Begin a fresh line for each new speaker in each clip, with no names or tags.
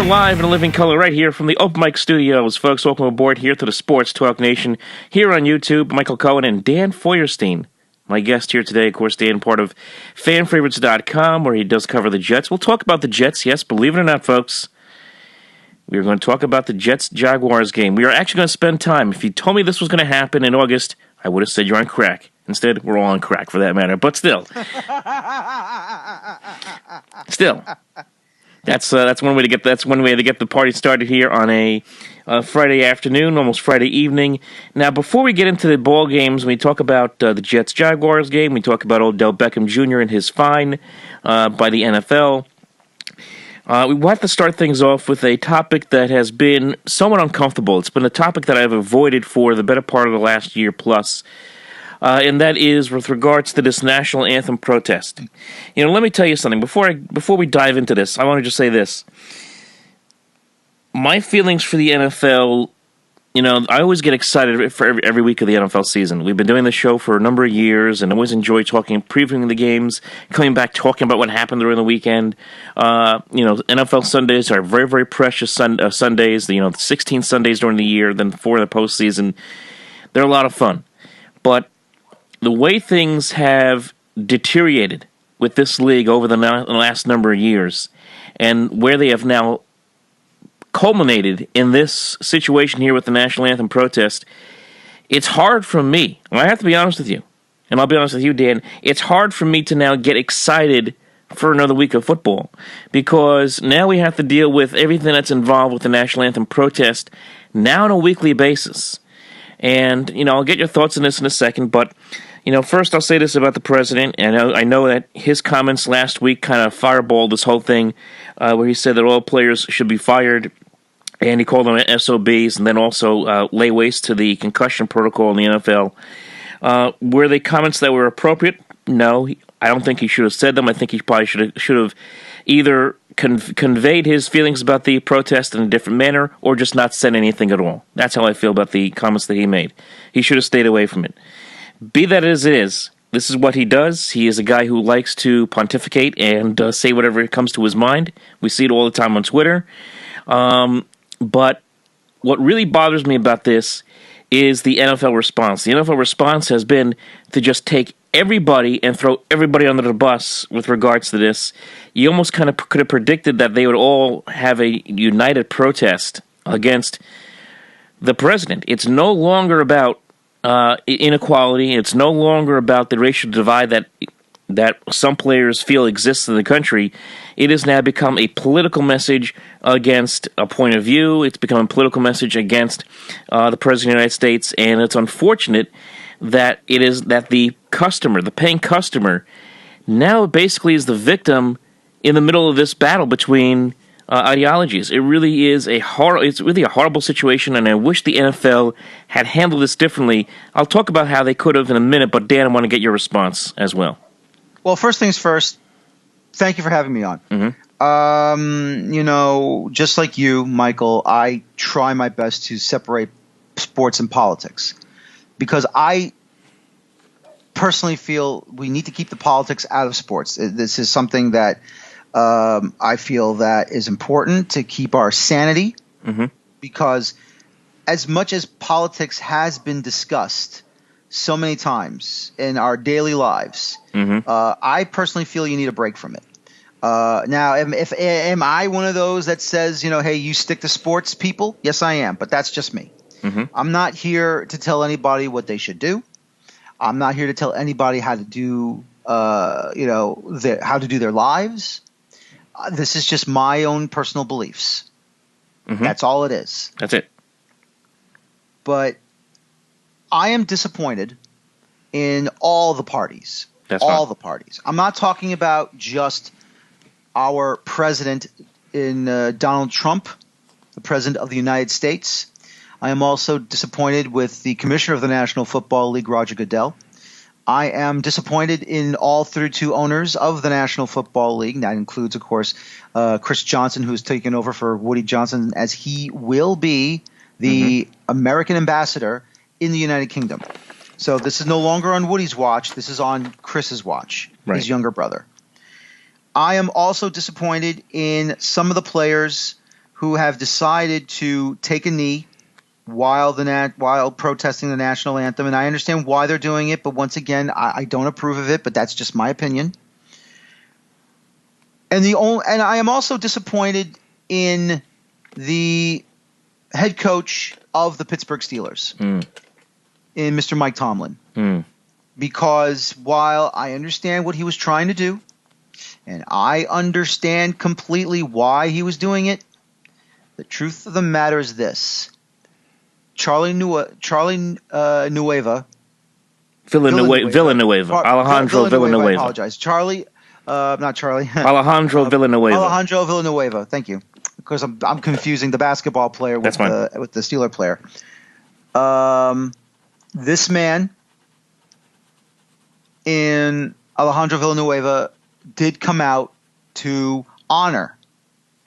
live in living color right here from the Open Mic Studios. Folks, welcome aboard here to the Sports Talk Nation. Here on YouTube, Michael Cohen and Dan Feuerstein. My guest here today, of course, Dan, part of FanFavorites.com, where he does cover the Jets. We'll talk about the Jets, yes, believe it or not, folks. We are going to talk about the Jets-Jaguars game. We are actually going to spend time. If you told me this was going to happen in August, I would have said you're on crack. Instead, we're all on crack for that matter. But still. That's one way to get the party started here on a Friday afternoon, almost Friday evening. Now, before we get into the ball games, we talk about the Jets-Jaguars game. We talk about Odell Beckham Jr. and his fine by the NFL. We have to start things off with a topic that has been somewhat uncomfortable. It's been a topic that I've avoided for the better part of the last year plus. And that is with regards to this national anthem protest. You know, let me tell you something. Before we dive into this, I want to just say this. My feelings for the NFL, you know, I always get excited for every week of the NFL season. We've been doing the show for a number of years and always enjoy previewing the games, coming back, talking about what happened during the weekend. NFL Sundays are very, very precious Sundays. The 16 Sundays during the year, then 4 in the postseason. They're a lot of fun. But the way things have deteriorated with this league over the last number of years, and where they have now culminated in this situation here with the national anthem protest, it's hard for me, and I have to be honest with you, and I'll be honest with you, Dan, it's hard for me to now get excited for another week of football, because now we have to deal with everything that's involved with the national anthem protest now on a weekly basis. And, I'll get your thoughts on this in a second, but, first I'll say this about the president, and I know that his comments last week kind of fireballed this whole thing, where he said that all players should be fired, and he called them SOBs, and then also lay waste to the concussion protocol in the NFL. Were they comments that were appropriate? No, I don't think he should have said them. I think he probably should have either conveyed his feelings about the protest in a different manner, or just not said anything at all. That's how I feel about the comments that he made. He should have stayed away from it. Be that as it is, this is what he does. He is a guy who likes to pontificate and say whatever comes to his mind. We see it all the time on Twitter. But what really bothers me about this is the NFL response. The NFL response has been to just take everybody and throw everybody under the bus with regards to this. You almost kind of could have predicted that they would all have a united protest against the president. It's no longer about inequality. It's no longer about the racial divide that some players feel exists in the country. It has now become a political message against a point of view. It's become a political message against the President of the United States, and it's unfortunate that the customer, the paying customer, now basically is the victim in the middle of this battle between ideologies. It really is it's really a horrible situation, and I wish the NFL had handled this differently. I'll talk about how they could have in a minute, but Dan, I want to get your response as well.
Well, first things first, thank you for having me on.
Mm-hmm.
Just like you, Michael, I try my best to separate sports and politics, because I personally feel we need to keep the politics out of sports. This is something that I feel that is important to keep our sanity, because as much as politics has been discussed so many times in our daily lives, I personally feel you need a break from it. Now, am I one of those that says, hey, you stick to sports, people? Yes, I am, but that's just me. I'm not here to tell anybody what they should do. I'm not here to tell anybody how to do, how to do their lives. This is just my own personal beliefs. That's all it is.
That's it.
But I am disappointed in all the parties. All the parties. I'm not talking about just our president in Donald Trump, the president of the United States. I am also disappointed with the commissioner of the National Football League, Roger Goodell. I am disappointed in all 32 owners of the National Football League. That includes, of course, Chris Johnson, who's taken over for Woody Johnson, as he will be the American ambassador in the United Kingdom. So this is no longer on Woody's watch. This is on Chris's watch, his younger brother. I am also disappointed in some of the players who have decided to take a knee while protesting the national anthem, and I understand why they're doing it, but once again, I don't approve of it, but that's just my opinion. And I am also disappointed in the head coach of the Pittsburgh Steelers, in Mr. Mike Tomlin, because while I understand what he was trying to do, and I understand completely why he was doing it, the truth of the matter is this. Villanueva.
Alejandro Villanueva.
I apologize.
Alejandro Villanueva.
Alejandro Villanueva. Thank you. Because I'm confusing the basketball player with the Steeler player. This man in Alejandro Villanueva did come out to honor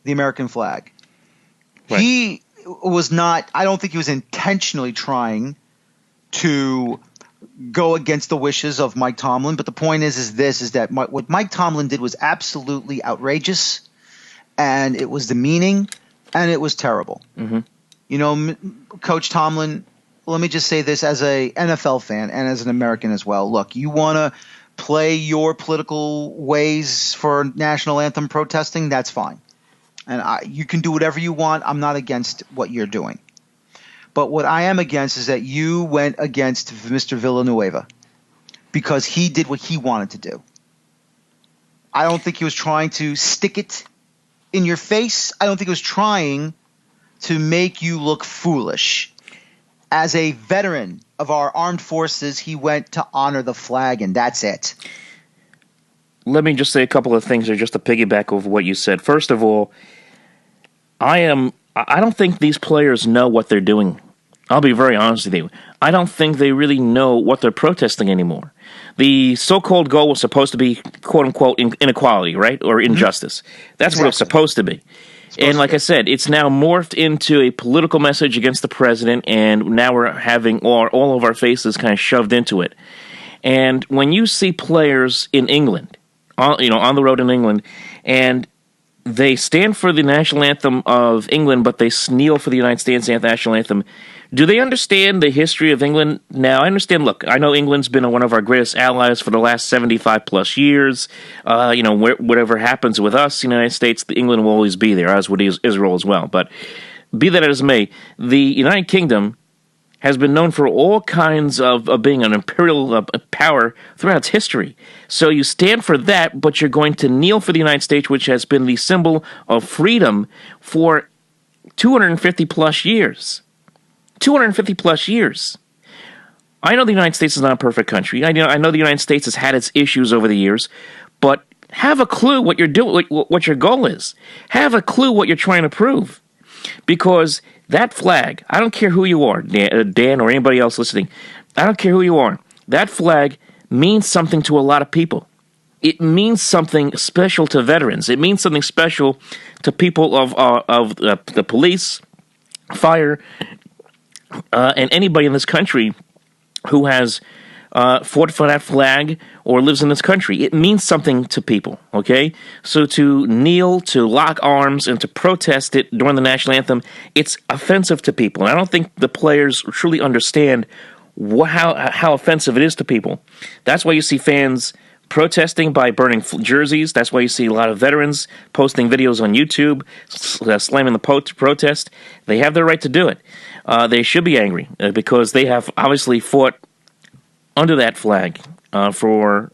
the American flag. Right. He was not – I don't think he was intentionally trying to go against the wishes of Mike Tomlin. But the point is that what Mike Tomlin did was absolutely outrageous, and it was demeaning, and it was terrible. Mm-hmm. You know, Coach Tomlin, let me just say this as a NFL fan and as an American as well. Look, you want to play your political ways for national anthem protesting, that's fine. And you can do whatever you want. I'm not against what you're doing. But what I am against is that you went against Mr. Villanueva because he did what he wanted to do. I don't think he was trying to stick it in your face. I don't think he was trying to make you look foolish. As a veteran of our armed forces, he went to honor the flag, and that's it.
Let me just say a couple of things there just to piggyback over what you said. First of all, I don't think these players know what they're doing. I'll be very honest with you. I don't think they really know what they're protesting anymore. The so-called goal was supposed to be, quote-unquote, inequality, right? Or injustice. That's exactly what it's supposed to be. And like I said, it's now morphed into a political message against the president, and now we're having all of our faces kind of shoved into it. And when you see players in England, on the road in England, and they stand for the national anthem of England, but they kneel for the United States national anthem, do they understand the history of England? Now, I understand, look, I know England's been one of our greatest allies for the last 75 plus years. Whatever happens with us, the United States, England will always be there, as would Israel as well. But be that as it may, the United Kingdom has been known for all kinds of being an imperial power throughout its history. So you stand for that, but you're going to kneel for the United States, which has been the symbol of freedom for 250 plus years. 250 plus years. I know the United States is not a perfect country. I know the United States has had its issues over the years, but have a clue what you're doing, what your goal is. Have a clue what you're trying to prove. Because that flag, I don't care who you are, Dan or anybody else listening, I don't care who you are, that flag means something to a lot of people. It means something special to veterans. It means something special to people of the police, fire, and anybody in this country who has fought for that flag or lives in this country. It means something to people, okay? So to kneel, to lock arms, and to protest it during the national anthem, it's offensive to people. And I don't think the players truly understand how offensive it is to people. That's why you see fans protesting by burning jerseys. That's why you see a lot of veterans posting videos on YouTube, slamming the protest. They have their right to do it. They should be angry because they have obviously fought under that flag for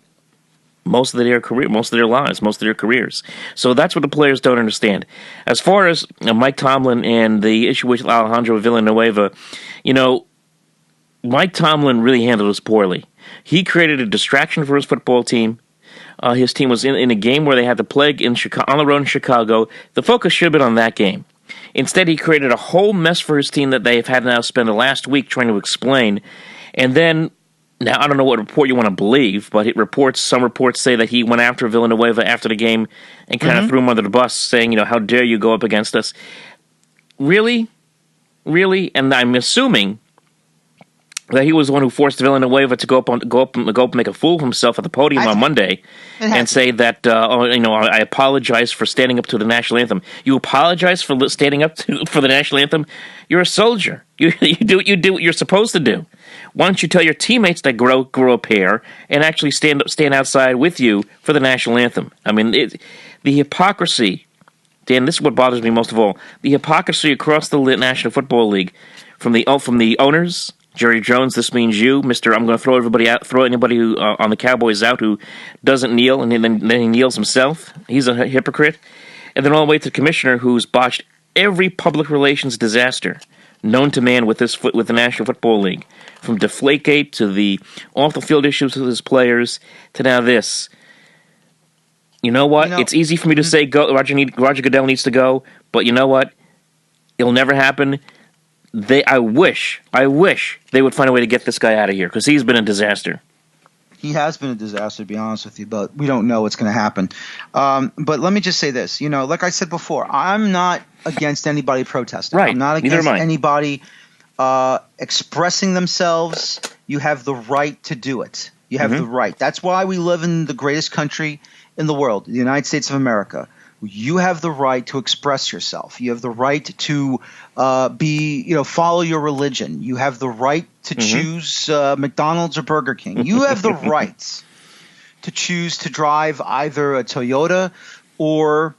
most of their career, most of their lives, most of their careers. So that's what the players don't understand. As far as Mike Tomlin and the issue with Alejandro Villanueva, Mike Tomlin really handled this poorly. He created a distraction for his football team. His team was in a game where they had to play on the road in Chicago. The focus should have been on that game. Instead, he created a whole mess for his team that they've had now spend the last week trying to explain. And then, now I don't know what report you want to believe, but some reports say that he went after Villanueva after the game and kind of threw him under the bus, saying, how dare you go up against us? Really? Really? And I'm assuming that he was the one who forced Villanueva to go up and make a fool of himself at the podium on Monday and say that, I apologize for standing up to the national anthem. You apologize for standing up for the national anthem? You're a soldier. You do what you're supposed to do. Why don't you tell your teammates that grow a pair and actually stand outside with you for the national anthem? I mean, the hypocrisy, Dan, this is what bothers me most of all. The hypocrisy across the National Football League from the owners, Jerry Jones, this means you, Mister. I'm going to throw anybody who on the Cowboys out who doesn't kneel, and then he kneels himself. He's a hypocrite. And then all the way to the commissioner, who's botched every public relations disaster known to man with the National Football League, from Deflategate to the off-the-field issues with his players to now this. You know what? It's easy for me to say go. Roger Goodell needs to go, but you know what? It'll never happen. I wish they would find a way to get this guy out of here, because he's been a disaster.
He has been a disaster, to be honest with you, but we don't know what's going to happen. But let me just say this. Like I said before, I'm not against anybody protesting.
Right.
I'm not against anybody expressing themselves. You have the right to do it. You have the right. That's why we live in the greatest country in the world, the United States of America. You have the right to express yourself. You have the right to follow your religion. You have the right to choose McDonald's or Burger King. You have the right to choose to drive either a Toyota or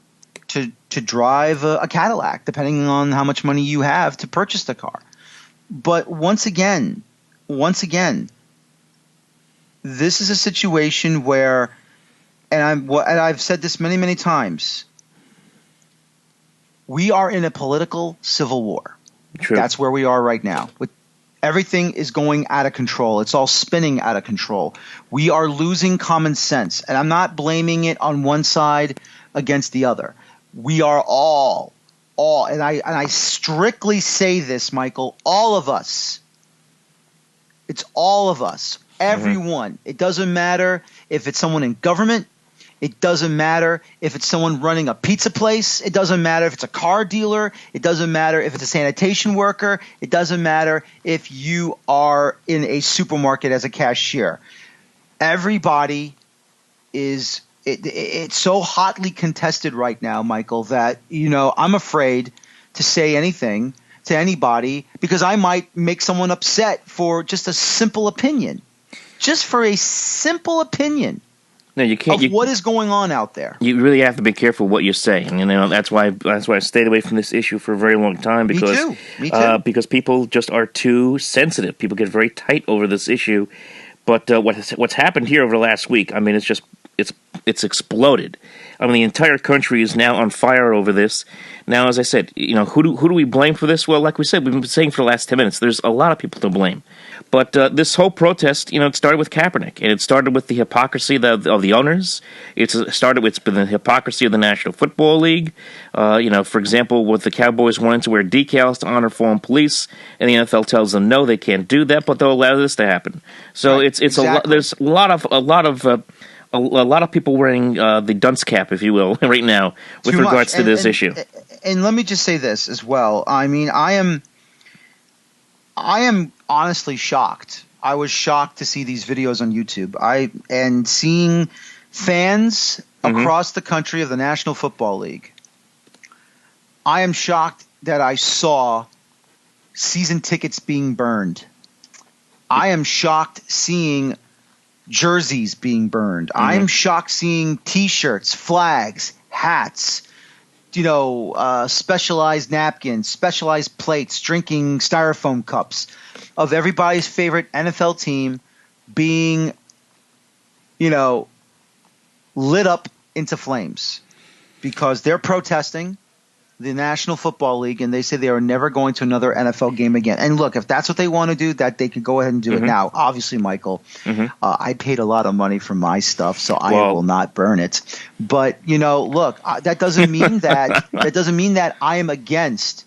to drive a Cadillac, depending on how much money you have to purchase the car. But once again, this is a situation where, and I've said this many, many times, we are in a political civil war.
True.
That's where we are right now. Everything is going out of control. It's all spinning out of control. We are losing common sense. And I'm not blaming it on one side against the other. We are all, and I strictly say this, Michael, all of us. It's all of us. Everyone. It doesn't matter if it's someone in government. It doesn't matter if it's someone running a pizza place. It doesn't matter if it's a car dealer. It doesn't matter if it's a sanitation worker. It doesn't matter if you are in a supermarket as a cashier. Everybody is it's so hotly contested right now, Michael, that I'm afraid to say anything to anybody because I might make someone upset for just a simple opinion. Just for a simple opinion.
No, you can't.
What is going on out there?
You really have to be careful what you say, and that's why I stayed away from this issue for a very long time. Because,
Me too.
Because people just are too sensitive. People get very tight over this issue. But what's happened here over the last week? I mean, it's exploded. I mean, the entire country is now on fire over this. Now, as I said, who do we blame for this? Well, like we said, we've been saying for the last 10 minutes, there's a lot of people to blame. But this whole protest, it started with Kaepernick, and it started with the hypocrisy of the owners. It's been the hypocrisy of the National Football League. For example, with the Cowboys wanting to wear decals to honor fallen police, and the NFL tells them no, they can't do that, but they'll allow this to happen. So
right,
it's
exactly.
There's a lot of people wearing the dunce cap, if you will, right now with regards to this issue.
And let me just say this as well. I mean, I am honestly shocked. I was shocked to see these videos on YouTube. And seeing fans across the country of the National Football League. I am shocked that I saw season tickets being burned. I am shocked seeing jerseys being burned. I am shocked seeing T-shirts, flags, hats, specialized napkins, specialized plates, drinking styrofoam cups of everybody's favorite NFL team being, lit up into flames because they're protesting the National Football League, and they say they are never going to another NFL game again. And look, if that's what they want to do, that they can go ahead and do it now. Obviously, Michael, I paid a lot of money for my stuff, so I will not burn it. But look, that doesn't mean that I am against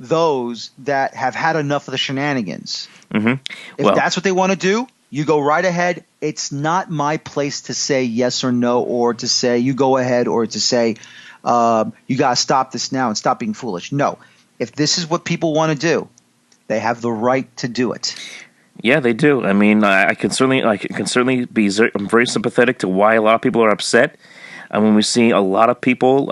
those that have had enough of the shenanigans. If that's what they want to do, you go right ahead. It's not my place to say yes or no, or to say you go ahead, or to say you got to stop this now and stop being foolish. No. If this is what people want to do, They have the right to do it.
Yeah, they do. I mean, I can certainly be. I'm very sympathetic to why a lot of people are upset. And when we see a lot of people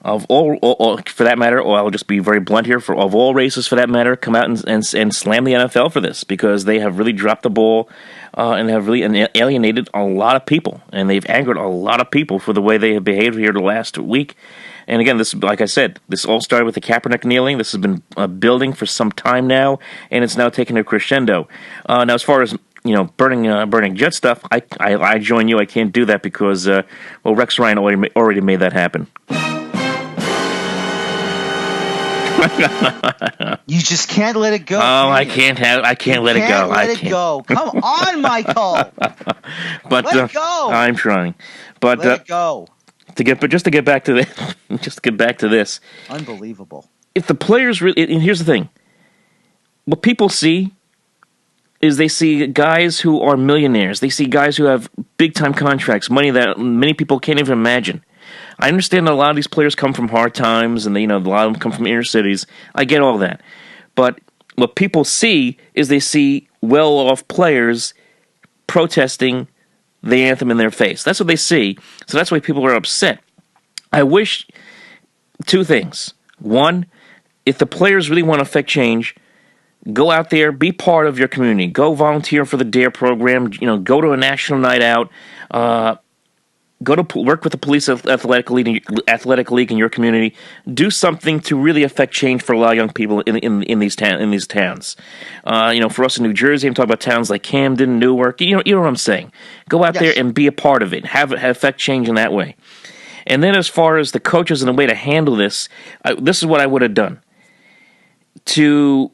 of all, for that matter, or I'll just be very blunt here, of all races for that matter, come out and slam the NFL for this, because they have really dropped the ball and have really alienated a lot of people, and they've angered a lot of people for the way they have behaved here the last week. And again, this, like I said, this all started with the Kaepernick kneeling. This has been building for some time now, and it's now taken a crescendo. Now, as far as burning Jet stuff, I join you. I can't do that because Rex Ryan already made that happen.
You just can't let it go.
Oh, I can't let it go.
Let it go. Come on, Michael.
But
let it go.
I'm trying. But
let it go.
To get back to this.
Unbelievable.
If the players really, and here's the thing, what people see is they see guys who are millionaires. They see guys who have big time contracts, money that many people can't even imagine. I understand that a lot of these players come from hard times, and a lot of them come from inner cities. I get all that. But what people see is they see well-off players protesting the anthem in their face. That's what they see. So that's why people are upset. I wish two things. One, if the players really want to affect change, go out there, be part of your community. Go volunteer for the DARE program. Go to a national night out. Go to work with the police athletic league in your community. Do something to really affect change for a lot of young people in these towns. For us in New Jersey, I'm talking about towns like Camden, Newark. You know what I'm saying. Go out there and be a part of it. Have affect change in that way. And then, as far as the coaches and the way to handle this, this is what I would have done to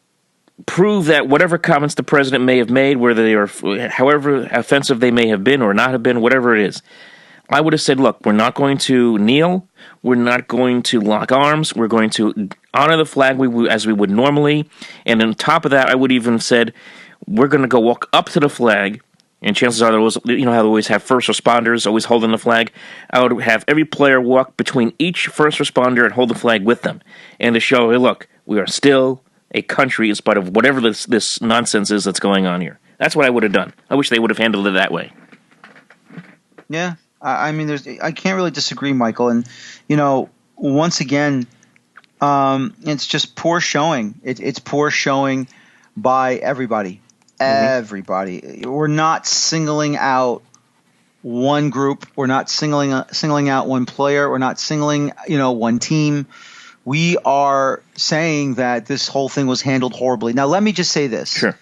prove that whatever comments the president may have made, whether they are however offensive they may have been or not have been, whatever it is. I would have said, look, we're not going to kneel. We're not going to lock arms. We're going to honor the flag as we would normally. And on top of that, I would even have said, we're going to go walk up to the flag. And chances are, how they always have first responders always holding the flag. I would have every player walk between each first responder and hold the flag with them. And to show, hey, look, we are still a country in spite of whatever this nonsense is that's going on here. That's what I would have done. I wish they would have handled it that way.
Yeah. I mean, I can't really disagree, Michael. And, once again, it's just poor showing. It's poor showing by everybody. Mm-hmm. Everybody. We're not singling out one group. We're not singling out one player. We're not singling, one team. We are saying that this whole thing was handled horribly. Now, let me just say this.
Sure.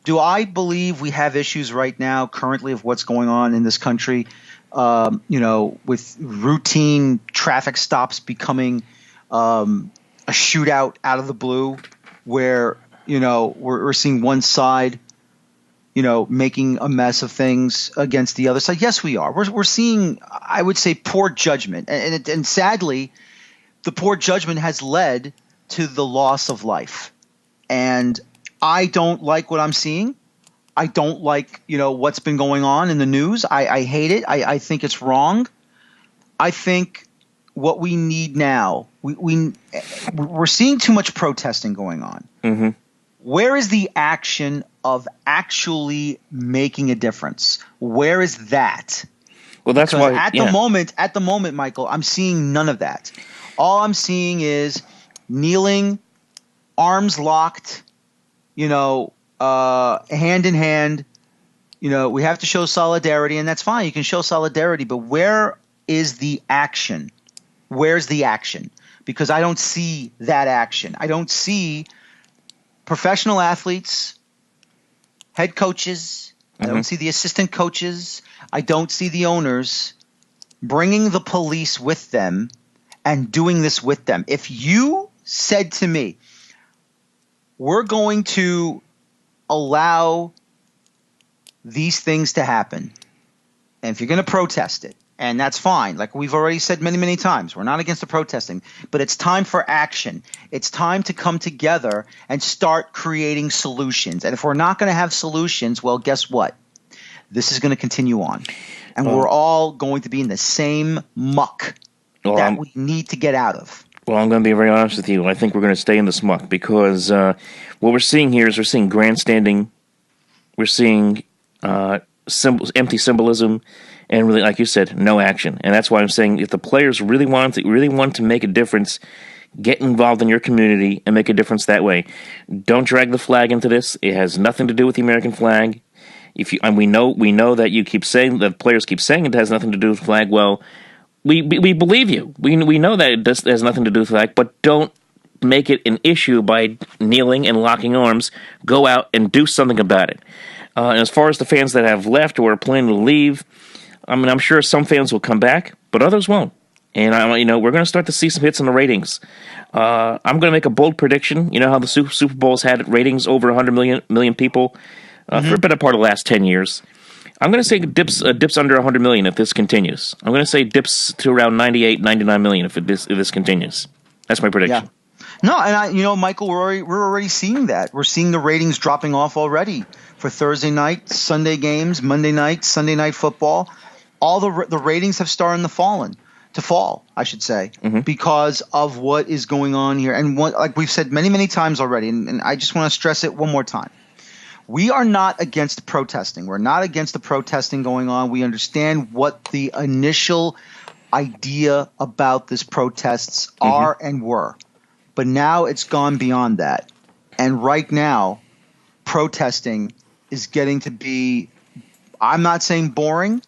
Do I believe we have issues right now currently of what's going on in this country? With routine traffic stops becoming a shootout out of the blue, where we're seeing one side, making a mess of things against the other side. Yes, we are. We're seeing, I would say, poor judgment, and sadly, the poor judgment has led to the loss of life. And I don't like what I'm seeing. I don't like, what's been going on in the news. I hate it. I think it's wrong. I think what we need now, we're seeing too much protesting going on.
Mm-hmm.
Where is the action of actually making a difference? Where is that?
Well, that's
because
why
at the moment, Michael, I'm seeing none of that. All I'm seeing is kneeling, arms locked, hand in hand. We have to show solidarity, and that's fine. You can show solidarity, but where is the action? Where's the action? Because I don't see that action. I don't see professional athletes, head coaches. I don't see the assistant coaches. I don't see the owners bringing the police with them and doing this with them. If you said to me, we're going to allow these things to happen, and if you're going to protest it, and that's fine. Like we've already said many, many times, we're not against the protesting, but it's time for action. It's time to come together and start creating solutions. And if we're not going to have solutions, well, guess what? This is going to continue on. And we're all going to be in the same muck that we need to get out of.
Well, I'm going to be very honest with you. I think we're going to stay in this muck because what we're seeing here is we're seeing grandstanding, we're seeing empty symbolism, and really, like you said, no action. And that's why I'm saying if the players really want to make a difference, get involved in your community and make a difference that way. Don't drag the flag into this. It has nothing to do with the American flag. And we know that you keep saying that players keep saying it has nothing to do with the flag. Well, we believe you. We know that it has nothing to do with the flag, but don't make it an issue by kneeling and locking arms. Go out and do something about it. And as far as the fans that have left or are planning to leave, I mean, I'm sure some fans will come back, but others won't. And we're going to start to see some hits in the ratings. I'm going to make a bold prediction. You know how the Super Bowl's had ratings over 100 million people for a better part of the last 10 years. I'm going to say dips under 100 million if this continues. I'm going to say dips to around 98, 99 million if this continues. That's my prediction.
Yeah. No, and Michael, we're already seeing that. We're seeing the ratings dropping off already for Thursday night, Sunday games, Monday night, Sunday night football. All the ratings have started to fall, I should say, because of what is going on here. And like we've said many, many times already, and I just want to stress it one more time. We are not against protesting. We're not against the protesting going on. We understand what the initial idea about this protests are and were. But now it's gone beyond that. And right now, protesting is getting to be, I'm not saying boring,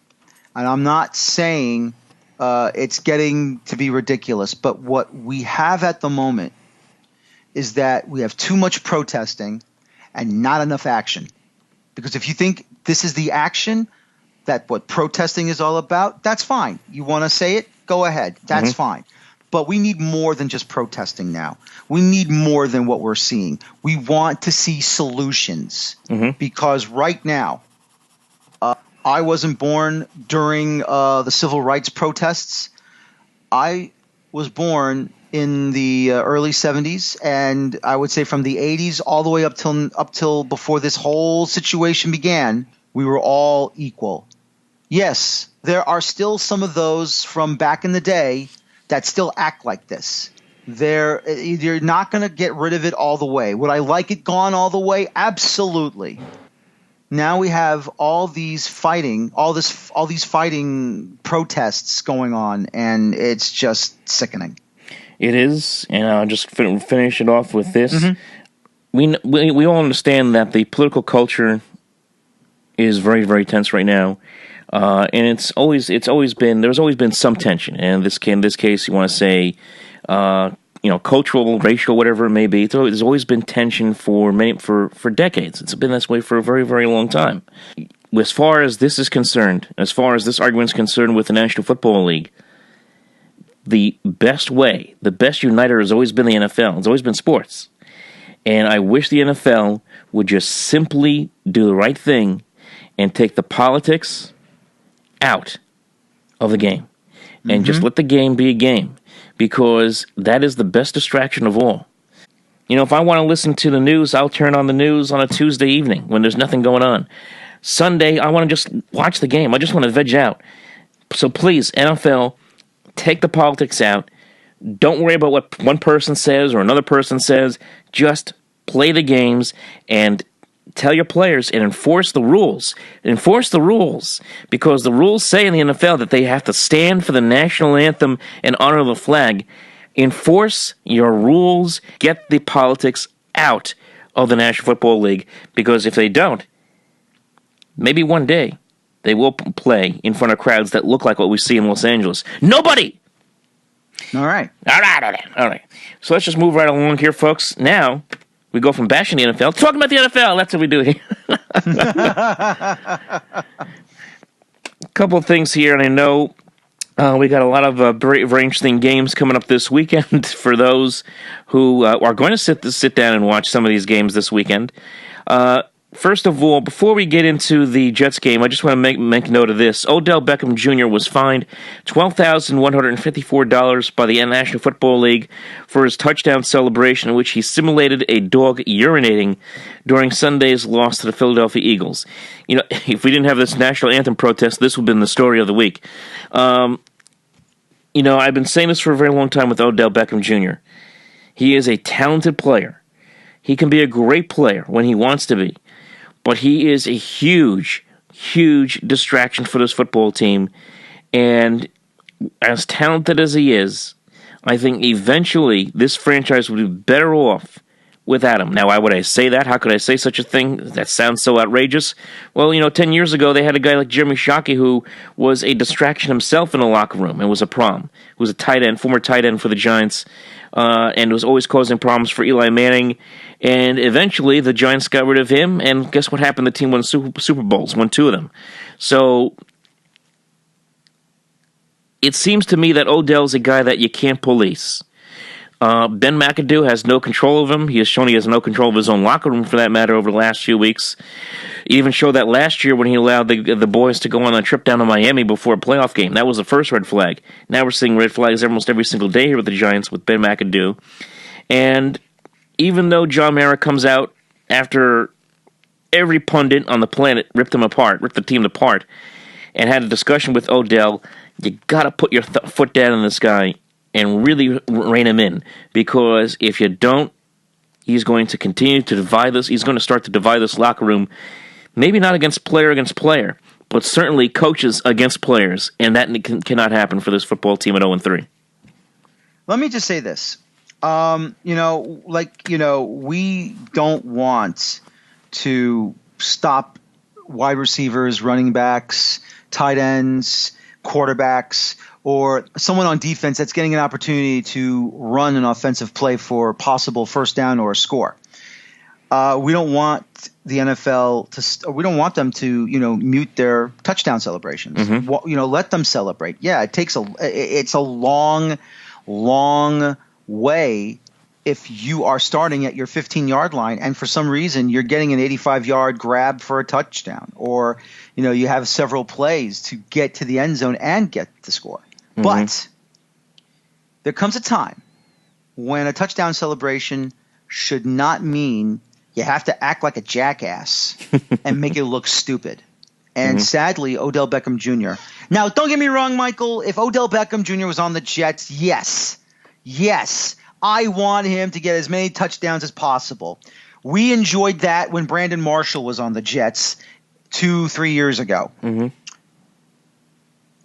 and I'm not saying it's getting to be ridiculous. But what we have at the moment is that we have too much protesting and not enough action. Because if you think this is the action, that what protesting is all about, that's fine. You want to say it? Go ahead. That's fine. But we need more than just protesting now. We need more than what we're seeing. We want to see solutions. Because right now, I wasn't born during the civil rights protests. I was born in the early 70s, and I would say from the 80s all the way up till before this whole situation began, we were all equal. Yes, there are still some of those from back in the day that still act like this. You're not going to get rid of it all the way. Would I like it gone all the way? Absolutely. Now we have all these fighting protests going on, and it's just sickening.
It is, and I'll just finish it off with this. We all understand that the political culture is very, very tense right now, and there's always been some tension. And in this case, you want to say, cultural, racial, whatever it may be. There's always been tension for decades. It's been this way for a very, very long time. As far as this is concerned, as far as this argument is concerned with the National Football League, the best uniter has always been the NFL. It's always been sports. And I wish the NFL would just simply do the right thing and take the politics out of the game. And just let the game be a game. Because that is the best distraction of all. If I want to listen to the news, I'll turn on the news on a Tuesday evening when there's nothing going on. Sunday, I want to just watch the game. I just want to veg out. So please, NFL, take the politics out. Don't worry about what one person says or another person says. Just play the games and tell your players and enforce the rules. Enforce the rules. Because the rules say in the NFL that they have to stand for the national anthem and honor the flag. Enforce your rules. Get the politics out of the National Football League. Because if they don't, maybe one day they will play in front of crowds that look like what we see in Los Angeles. Nobody!
All right.
So let's just move right along here, folks. Now, we go from bashing the NFL to talking about the NFL. That's what we do here. A couple of things here, and I know we got a lot of very, very interesting games coming up this weekend for those who are going to sit down and watch some of these games this weekend. First of all, before we get into the Jets game, I just want to make note of this. Odell Beckham Jr. was fined $12,154 by the National Football League for his touchdown celebration in which he simulated a dog urinating during Sunday's loss to the Philadelphia Eagles. If we didn't have this national anthem protest, this would have been the story of the week. I've been saying this for a very long time with Odell Beckham Jr. He is a talented player. He can be a great player when he wants to be. But he is a huge, huge distraction for this football team. And as talented as he is, I think eventually this franchise would be better off without him. Now, why would I say that? How could I say such a thing? That sounds so outrageous. Well, 10 years ago, they had a guy like Jeremy Shockey who was a distraction himself in the locker room and was a problem. He was a tight end, former tight end for the Giants, and was always causing problems for Eli Manning. And eventually, the Giants got rid of him, and guess what happened? The team won Super Bowls, won 2 of them. So it seems to me that Odell's a guy that you can't police. Ben McAdoo has no control of him. He has shown he has no control of his own locker room, for that matter, over the last few weeks. He even showed that last year when he allowed the boys to go on a trip down to Miami before a playoff game. That was the first red flag. Now we're seeing red flags almost every single day here with the Giants with Ben McAdoo. And even though John Mara comes out after every pundit on the planet ripped the team apart, and had a discussion with Odell, you got to put your foot down on this guy and really rein him in, because if you don't, he's going to continue to divide this. He's going to start to divide this locker room, maybe not against player, but certainly coaches against players, and that cannot happen for this football team at 0-3.
Let me just say this. We don't want to stop wide receivers, running backs, tight ends, quarterbacks, or someone on defense that's getting an opportunity to run an offensive play for possible first down or a score. We don't want the NFL we don't want them to, mute their touchdown celebrations.
Mm-hmm.
Let them celebrate. Yeah, it's a long, long way if you are starting at your 15-yard line and for some reason you're getting an 85-yard grab for a touchdown, or you have several plays to get to the end zone and get the score. Mm-hmm. But there comes a time when a touchdown celebration should not mean you have to act like a jackass and make it look stupid. And sadly, Odell Beckham Jr. Now, don't get me wrong, Michael. If Odell Beckham Jr. was on the Jets, yes, I want him to get as many touchdowns as possible. We enjoyed that when Brandon Marshall was on the Jets 2-3 years ago. Mm-hmm.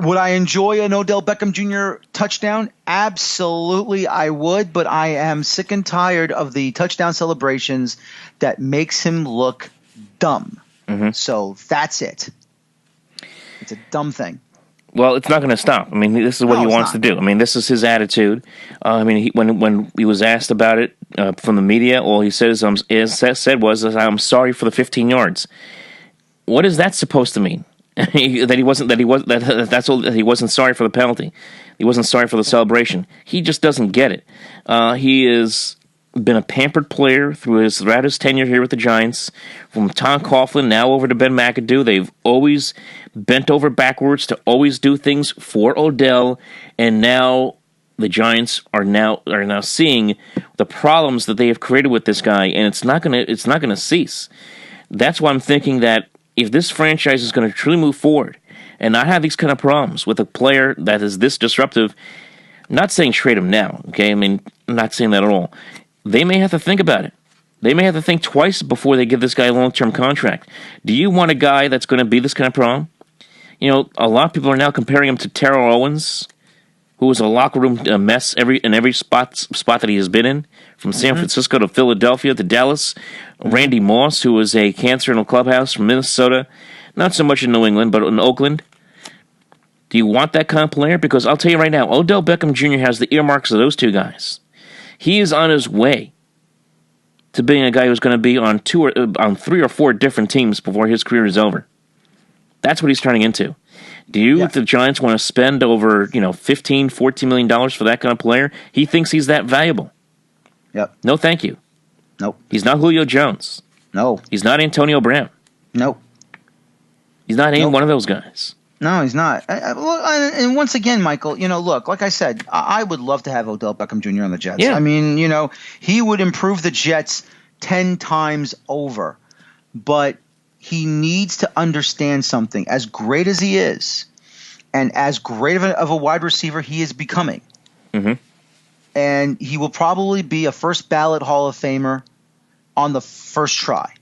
Would I enjoy an Odell Beckham Jr. touchdown? Absolutely, I would, but I am sick and tired of the touchdown celebrations that makes him look dumb. Mm-hmm. So that's it. It's a dumb thing.
Well, it's not going to stop. I mean, this is what he wants to do. I mean, this is his attitude. When he was asked about it from the media, all he said was, "I'm sorry for the 15 yards." What is that supposed to mean? He wasn't sorry for the penalty. He wasn't sorry for the celebration. He just doesn't get it. He has been a pampered player throughout his tenure here with the Giants. From Tom Coughlin now over to Ben McAdoo, they've always bent over backwards to always do things for Odell, and now the Giants are now seeing the problems that they have created with this guy, and it's not gonna cease. That's why I'm thinking that if this franchise is going to truly move forward and not have these kind of problems with a player that is this disruptive, I'm not saying trade him now, okay? I mean, I'm not saying that at all. They may have to think about it. They may have to think twice before they give this guy a long-term contract. Do you want a guy that's going to be this kind of problem? A lot of people are now comparing him to Terrell Owens, who was a locker room mess in every spot that he has been in, from San Francisco to Philadelphia to Dallas. Randy Moss, who was a cancer in a clubhouse from Minnesota, not so much in New England, but in Oakland. Do you want that kind of player? Because I'll tell you right now, Odell Beckham Jr. has the earmarks of those two guys. He is on his way to being a guy who's going to be on 3 or 4 different teams before his career is over. That's what he's turning into. Do you, the Giants, want to spend over, $15, $14 million for that kind of player? He thinks he's that valuable.
Yep.
No, thank you.
Nope.
He's not Julio Jones.
No.
He's not Antonio Brown.
Nope.
He's not any one of those guys.
No, he's not. And once again, Michael, look, like I said, I would love to have Odell Beckham Jr. on the Jets.
Yeah.
I mean, he would improve the Jets 10 times over. But he needs to understand something. As great as he is, and as great of a wide receiver he is becoming.
Mm-hmm.
And he will probably be a first ballot Hall of Famer on the first try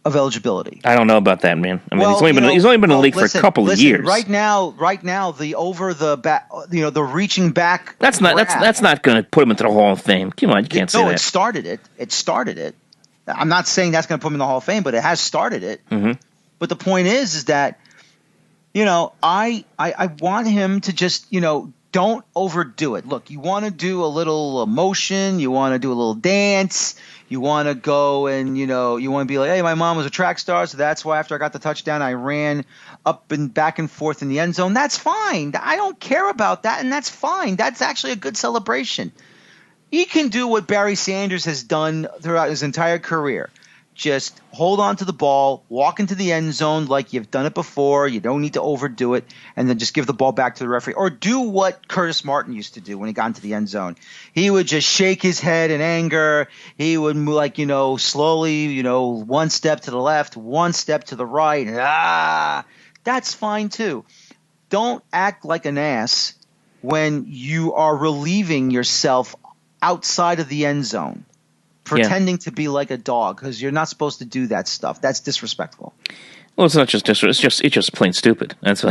of eligibility.
I don't know about that, man. I mean, he's only been in the league for a couple of years.
Right now, the over the back, the reaching back.
That's not going to put him into the Hall of Fame. Come on, you can't say that.
No, it started it. It started it. I'm not saying that's going to put him in the Hall of Fame, but it has started it.
Mm-hmm.
But the point is that, I want him to just, don't overdo it. Look, you want to do a little motion. You want to do a little dance. You want to go and, you want to be like, hey, my mom was a track star, so that's why after I got the touchdown, I ran up and back and forth in the end zone. That's fine. I don't care about that, and that's fine. That's actually a good celebration. He can do what Barry Sanders has done throughout his entire career. Just hold on to the ball, walk into the end zone like you've done it before. You don't need to overdo it, and then just give the ball back to the referee. Or do what Curtis Martin used to do when he got into the end zone. He would just shake his head in anger. He would slowly, one step to the left, one step to the right. That's fine too. Don't act like an ass when you are relieving yourself outside of the end zone. Pretending to be like a dog, because you're not supposed to do that stuff. That's disrespectful.
Well, it's not just disrespectful. It's just plain stupid. That's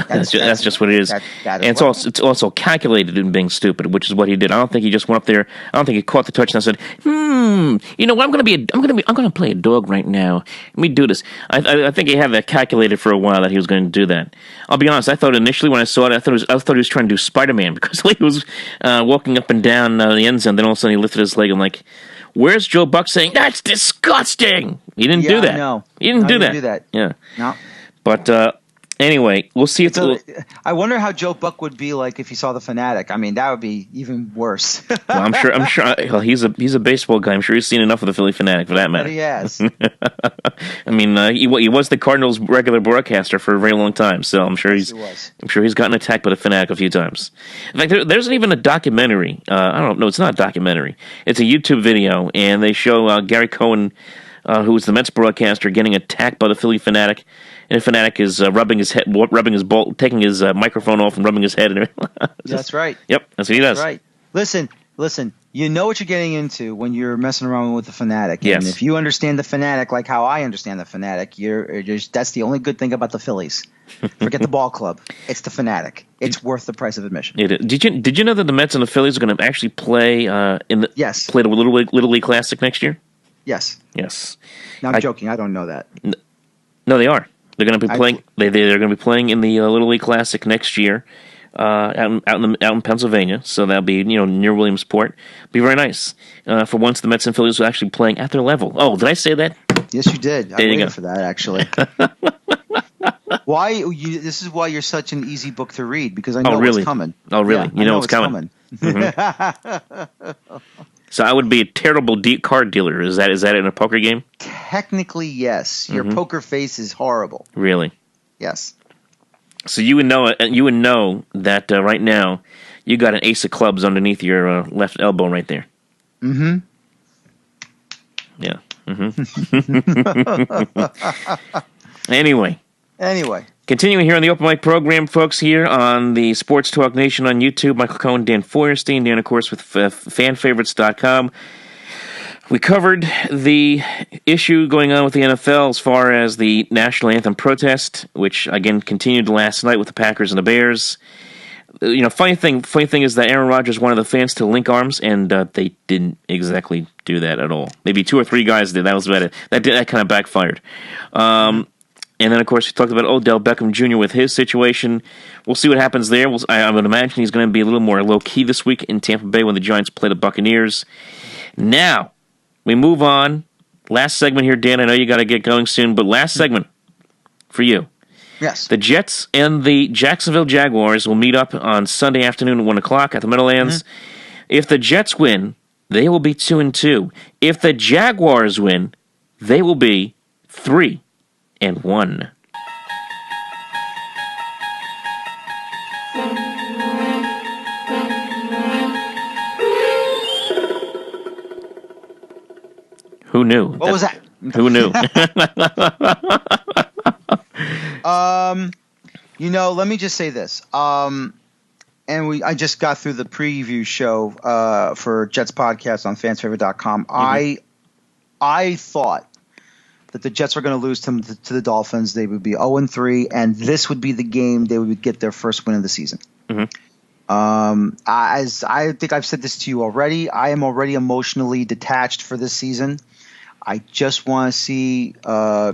just what it is. And it's also calculated in being stupid, which is what he did. I don't think he just went up there. I don't think he caught the touchdown and said, you know what? I'm going to play a dog right now. Let me do this. I think he had that calculated for a while that he was going to do that. I'll be honest. I thought initially when I saw it, I thought he was trying to do Spider-Man, because he was walking up and down the end zone. Then all of a sudden he lifted his leg and like, where's Joe Buck saying, that's disgusting? He didn't do that.
No.
He didn't do that. Yeah.
No.
But anyway, we'll see.
I wonder how Joe Buck would be like if he saw the Fanatic. I mean, that would be even worse.
Well, I'm sure. Well, he's a baseball guy. I'm sure he's seen enough of the Philly Fanatic for that matter.
But he has.
I mean, he was the Cardinals' regular broadcaster for a very long time, so I'm sure he's gotten attacked by the Fanatic a few times. In fact, there's even a documentary. I don't know. It's not a documentary. It's a YouTube video, and they show Gary Cohen, who was the Mets broadcaster, getting attacked by the Philly Fanatic. And the Fanatic is rubbing his ball, taking his microphone off and rubbing his head.
That's right.
Yep, that's what he does.
That's right. Listen. You know what you're getting into when you're messing around with the Fanatic.
Yes.
And if you understand the Fanatic like how I understand the Fanatic, that's the only good thing about the Phillies. Forget the ball club. It's the Fanatic. It's worth the price of admission.
Did you know that the Mets and the Phillies are going to actually play play the Little League Classic next year?
Yes.
Yes.
Now I'm joking. I don't know that.
No, they are. They're going to be playing. They're going to be playing in the Little League Classic next year, out in Pennsylvania. So that'll be near Williamsport. Be very nice. For once, the Mets and Phillies are actually playing at their level. Oh, did I say that?
Yes, you did. I waited for that actually. This is why you're such an easy book to read, because I know what's coming.
Oh, really?
Yeah,
you know what's coming. Mm-hmm. So I would be a terrible card dealer. Is that in a poker game?
Technically, yes. Your poker face is horrible.
Really?
Yes.
So you would know that right now you got an ace of clubs underneath your left elbow right there. Mm-hmm. Yeah. Mm-hmm. Anyway. Continuing here on the Open Mic program, folks, here on the Sports Talk Nation on YouTube, Michael Cohen, Dan Feuerstein, Dan, of course, with fanfavorites.com. We covered the issue going on with the NFL as far as the National Anthem Protest, which, again, continued last night with the Packers and the Bears. Funny thing is that Aaron Rodgers wanted the fans to link arms, and they didn't exactly do that at all. Maybe 2 or 3 guys did. That was about it. That kind of backfired. And then, of course, we talked about Odell Beckham Jr. with his situation. We'll see what happens there. I would imagine he's going to be a little more low-key this week in Tampa Bay when the Giants play the Buccaneers. Now, we move on. Last segment here, Dan. I know you got to get going soon, but last segment for you.
Yes.
The Jets and the Jacksonville Jaguars will meet up on Sunday afternoon at 1 o'clock at the Meadowlands. Mm-hmm. If the Jets win, they will be 2-2. If the Jaguars win, they will be 3-1. Who knew?
What was that?
Who knew?
Let me just say this. I just got through the preview show for Jets podcast on fansfavorite.com.
Mm-hmm.
I thought that the Jets were going to lose to the Dolphins. They would be 0-3, and this would be the game they would get their first win of the season.
Mm-hmm.
As I think I've said this to you already, I am already emotionally detached for this season. I just want to see, I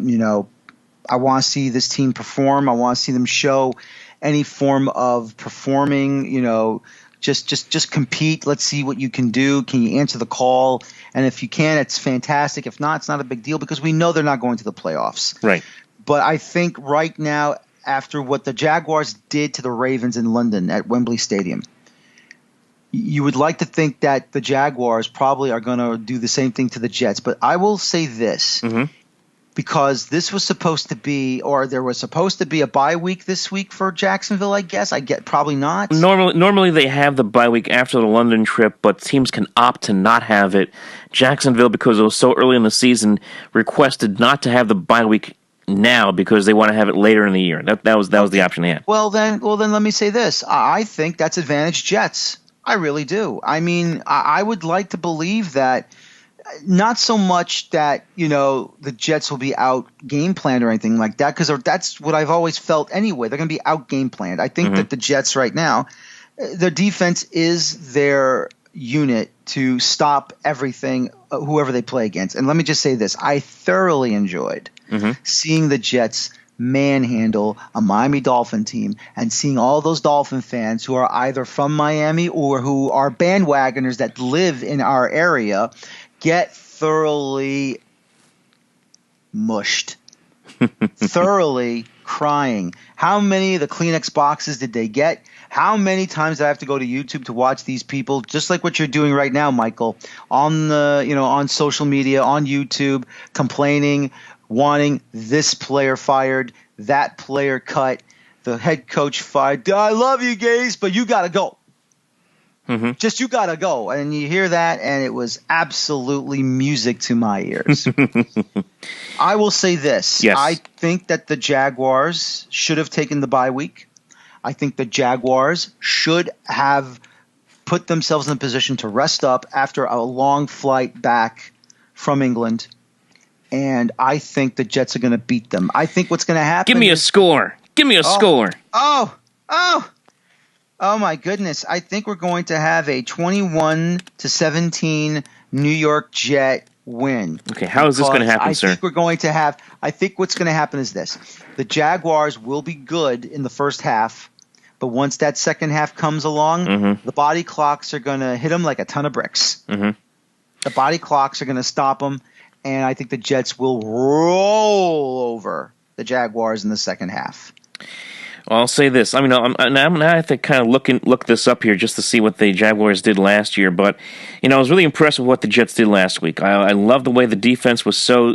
want to see this team perform. I want to see them show any form of performing, just compete. Let's see what you can do. Can you answer the call? And if you can, it's fantastic. If not, it's not a big deal because we know they're not going to the playoffs.
Right.
But I think right now, after what the Jaguars did to the Ravens in London at Wembley Stadium, you would like to think that the Jaguars probably are going to do the same thing to the Jets. But I will say this, because this was supposed to be, or there was supposed to be a bye week this week for Jacksonville, I guess. Probably not.
Normally they have the bye week after the London trip, but teams can opt to not have it. Jacksonville, because it was so early in the season, requested not to have the bye week now because they want to have it later in the year. That was the option they had.
Well then let me say this. I think that's advantage Jets. I really do. I mean, I would like to believe that, not so much that, the Jets will be out game planned or anything like that, because that's what I've always felt anyway. They're going to be out game planned. I think that the Jets right now, their defense is their unit to stop everything, whoever they play against. And let me just say this. I thoroughly enjoyed seeing the Jets manhandle a Miami Dolphin team and seeing all those Dolphin fans who are either from Miami or who are bandwagoners that live in our area get thoroughly mushed, thoroughly crying. How many of the Kleenex boxes did they get? How many times did I have to go to YouTube to watch these people, just like what you're doing right now, Michael, on social media, on YouTube, complaining, wanting this player fired, that player cut, the head coach fired. I love you guys, but you got to go. Just you got to go. And you hear that, and it was absolutely music to my ears. I will say this.
Yes.
I think that the Jaguars should have taken the bye week. I think the Jaguars should have put themselves in a position to rest up after a long flight back from England. And I think the Jets are going to beat them. I think what's going to happen.
Give me a score. Give me a score.
Oh, my goodness. I think we're going to have a 21-17 New York Jet win.
Okay, how is this going to happen, sir?
I think what's going to happen is this. The Jaguars will be good in the first half, but once that second half comes along, the body clocks are going to hit them like a ton of bricks. The body clocks are going to stop them, and I think the Jets will roll over the Jaguars in the second half.
Well, I'll say this. I mean, I'm now I have to kind of look this up here just to see what the Jaguars did last year. But I was really impressed with what the Jets did last week. I love the way the defense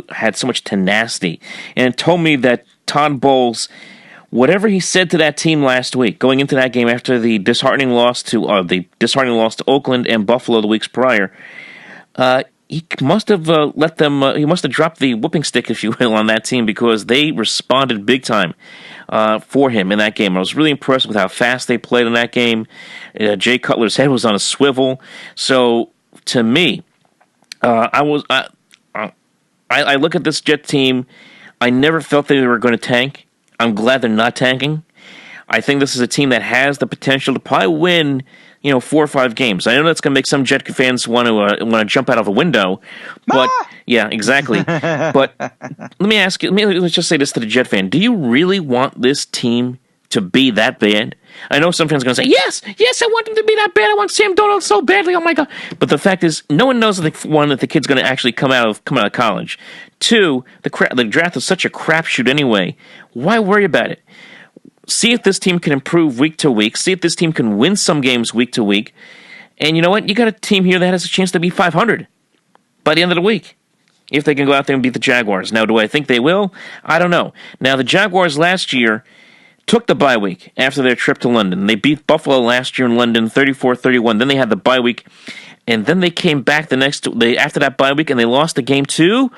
had so much tenacity, and it told me that Todd Bowles, whatever he said to that team last week, going into that game after the disheartening loss to Oakland and Buffalo the weeks prior, he must have let them. He must have dropped the whooping stick, if you will, on that team because they responded big time for him in that game. I was really impressed with how fast they played in that game. Jay Cutler's head was on a swivel. So to me, I look at this Jet team. I never felt they were going to tank. I'm glad they're not tanking. I think this is a team that has the potential to probably win, 4 or 5 games. I know that's going to make some Jet fans want to jump out of a window, but yeah, exactly. But let me ask you. Let's just say this to the Jet fan: do you really want this team to be that bad? I know some fans are going to say, yes, I want them to be that bad. I want Sam Darnold so badly. Oh my god! But the fact is, no one knows that the kid's going to actually come out of college. 2, the draft is such a crapshoot anyway. Why worry about it? See if this team can improve week to week. See if this team can win some games week to week. And you know what? You got a team here that has a chance to be 500 by the end of the week if they can go out there and beat the Jaguars. Now, do I think they will? I don't know. Now, the Jaguars last year took the bye week after their trip to London. They beat Buffalo last year in London 34-31. Then they had the bye week. And then they came back after that bye week and they lost the game too.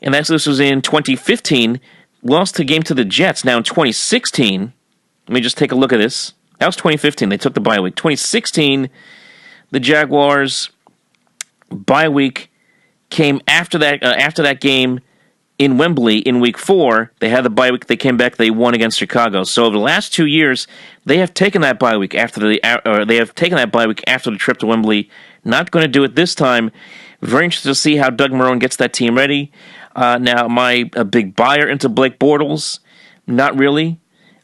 And this was in 2015 lost the game to the Jets. Now in 2016, let me just take a look at this. That was 2015. They took the bye week. 2016, the Jaguars bye week came after that game in Wembley in Week 4. They had the bye week. They came back. They won against Chicago. So the last 2 years, they have taken that bye week after the trip to Wembley. Not going to do it this time. Very interested to see how Doug Marrone gets that team ready. Now, am I a big buyer into Blake Bortles? Not really.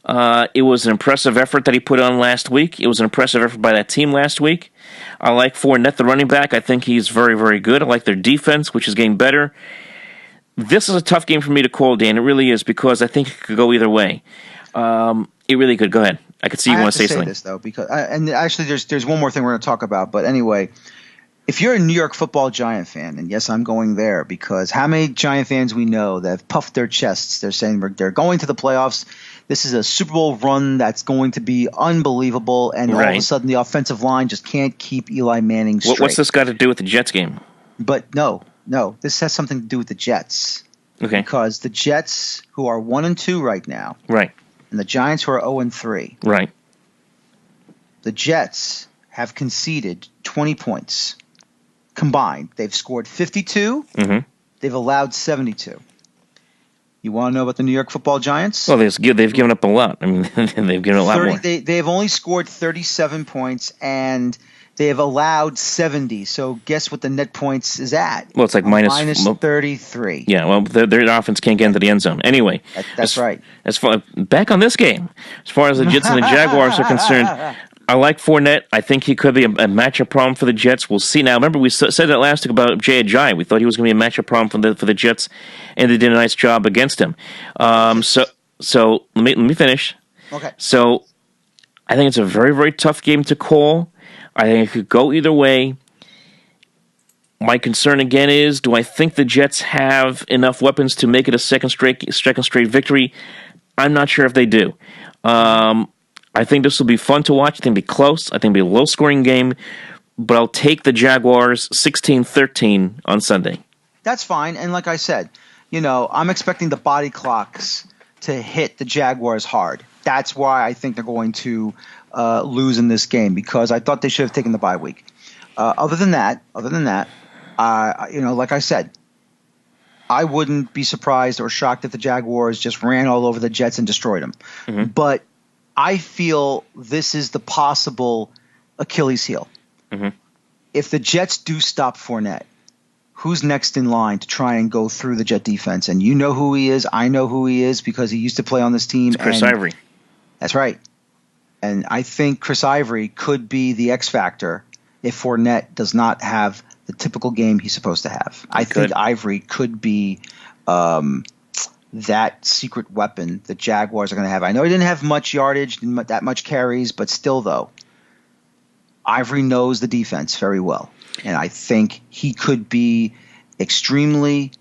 It was an impressive effort that he put on last week. It was an impressive effort by that team last week. I like Fournette, the running back. I think he's very, very good. I like their defense, which is getting better. This is a tough game for me to call, Dan. It really is, because I think it could go either way. It really could. Go ahead. I could see you want to say something.
This though, because and actually, there's one more thing we're going to talk about. But anyway, if you're a New York Football Giant fan, and yes, I'm going there, because how many Giant fans we know that have puffed their chests? They're saying they're going to the playoffs. This is a Super Bowl run that's going to be unbelievable, and all of a sudden the offensive line just can't keep Eli Manning straight.
What's this got to do with the Jets game?
But no, this has something to do with the Jets.
Okay.
Because the Jets, who are 1-2 right now,
right,
and the Giants, who are 0-3,
right,
the Jets have conceded 20 points combined. They've scored 52.
Mm-hmm.
They've allowed 72. You want to know about the New York Football Giants?
Well, they've given up a lot. I mean, they've given a lot more.
They have only scored 37 points, and they have allowed 70. So guess what the net points is at?
Well, it's like
minus 33.
Yeah, well, their offense can't get into the end zone. Anyway.
That's right.
Back on this game, as far as the Jets and the Jaguars are concerned, I like Fournette. I think he could be a matchup problem for the Jets. We'll see. Now, remember, we said that last week about Jay Ajayi. We thought he was going to be a matchup problem for the Jets, and they did a nice job against him. So let me finish.
Okay.
So I think it's a very, very tough game to call. I think it could go either way. My concern again is, do I think the Jets have enough weapons to make it a second straight victory? I'm not sure if they do. I think this will be fun to watch. I think it'll be close. I think it'll be a low-scoring game. But I'll take the Jaguars 16-13 on Sunday.
That's fine. And like I said, I'm expecting the body clocks to hit the Jaguars hard. That's why I think they're going to lose in this game, because I thought they should have taken the bye week. Other than that, like I said, I wouldn't be surprised or shocked if the Jaguars just ran all over the Jets and destroyed them. Mm-hmm. But I feel this is the possible Achilles heel.
Mm-hmm.
If the Jets do stop Fournette, who's next in line to try and go through the Jet defense? And you know who he is. I know who he is, because he used to play on this team.
It's Chris Ivory.
That's right. And I think Chris Ivory could be the X factor if Fournette does not have the typical game he's supposed to have. I think Ivory could be that secret weapon the Jaguars are going to have. I know he didn't have much yardage, didn't that much carries, but still, though, Ivory knows the defense very well. And I think he could be extremely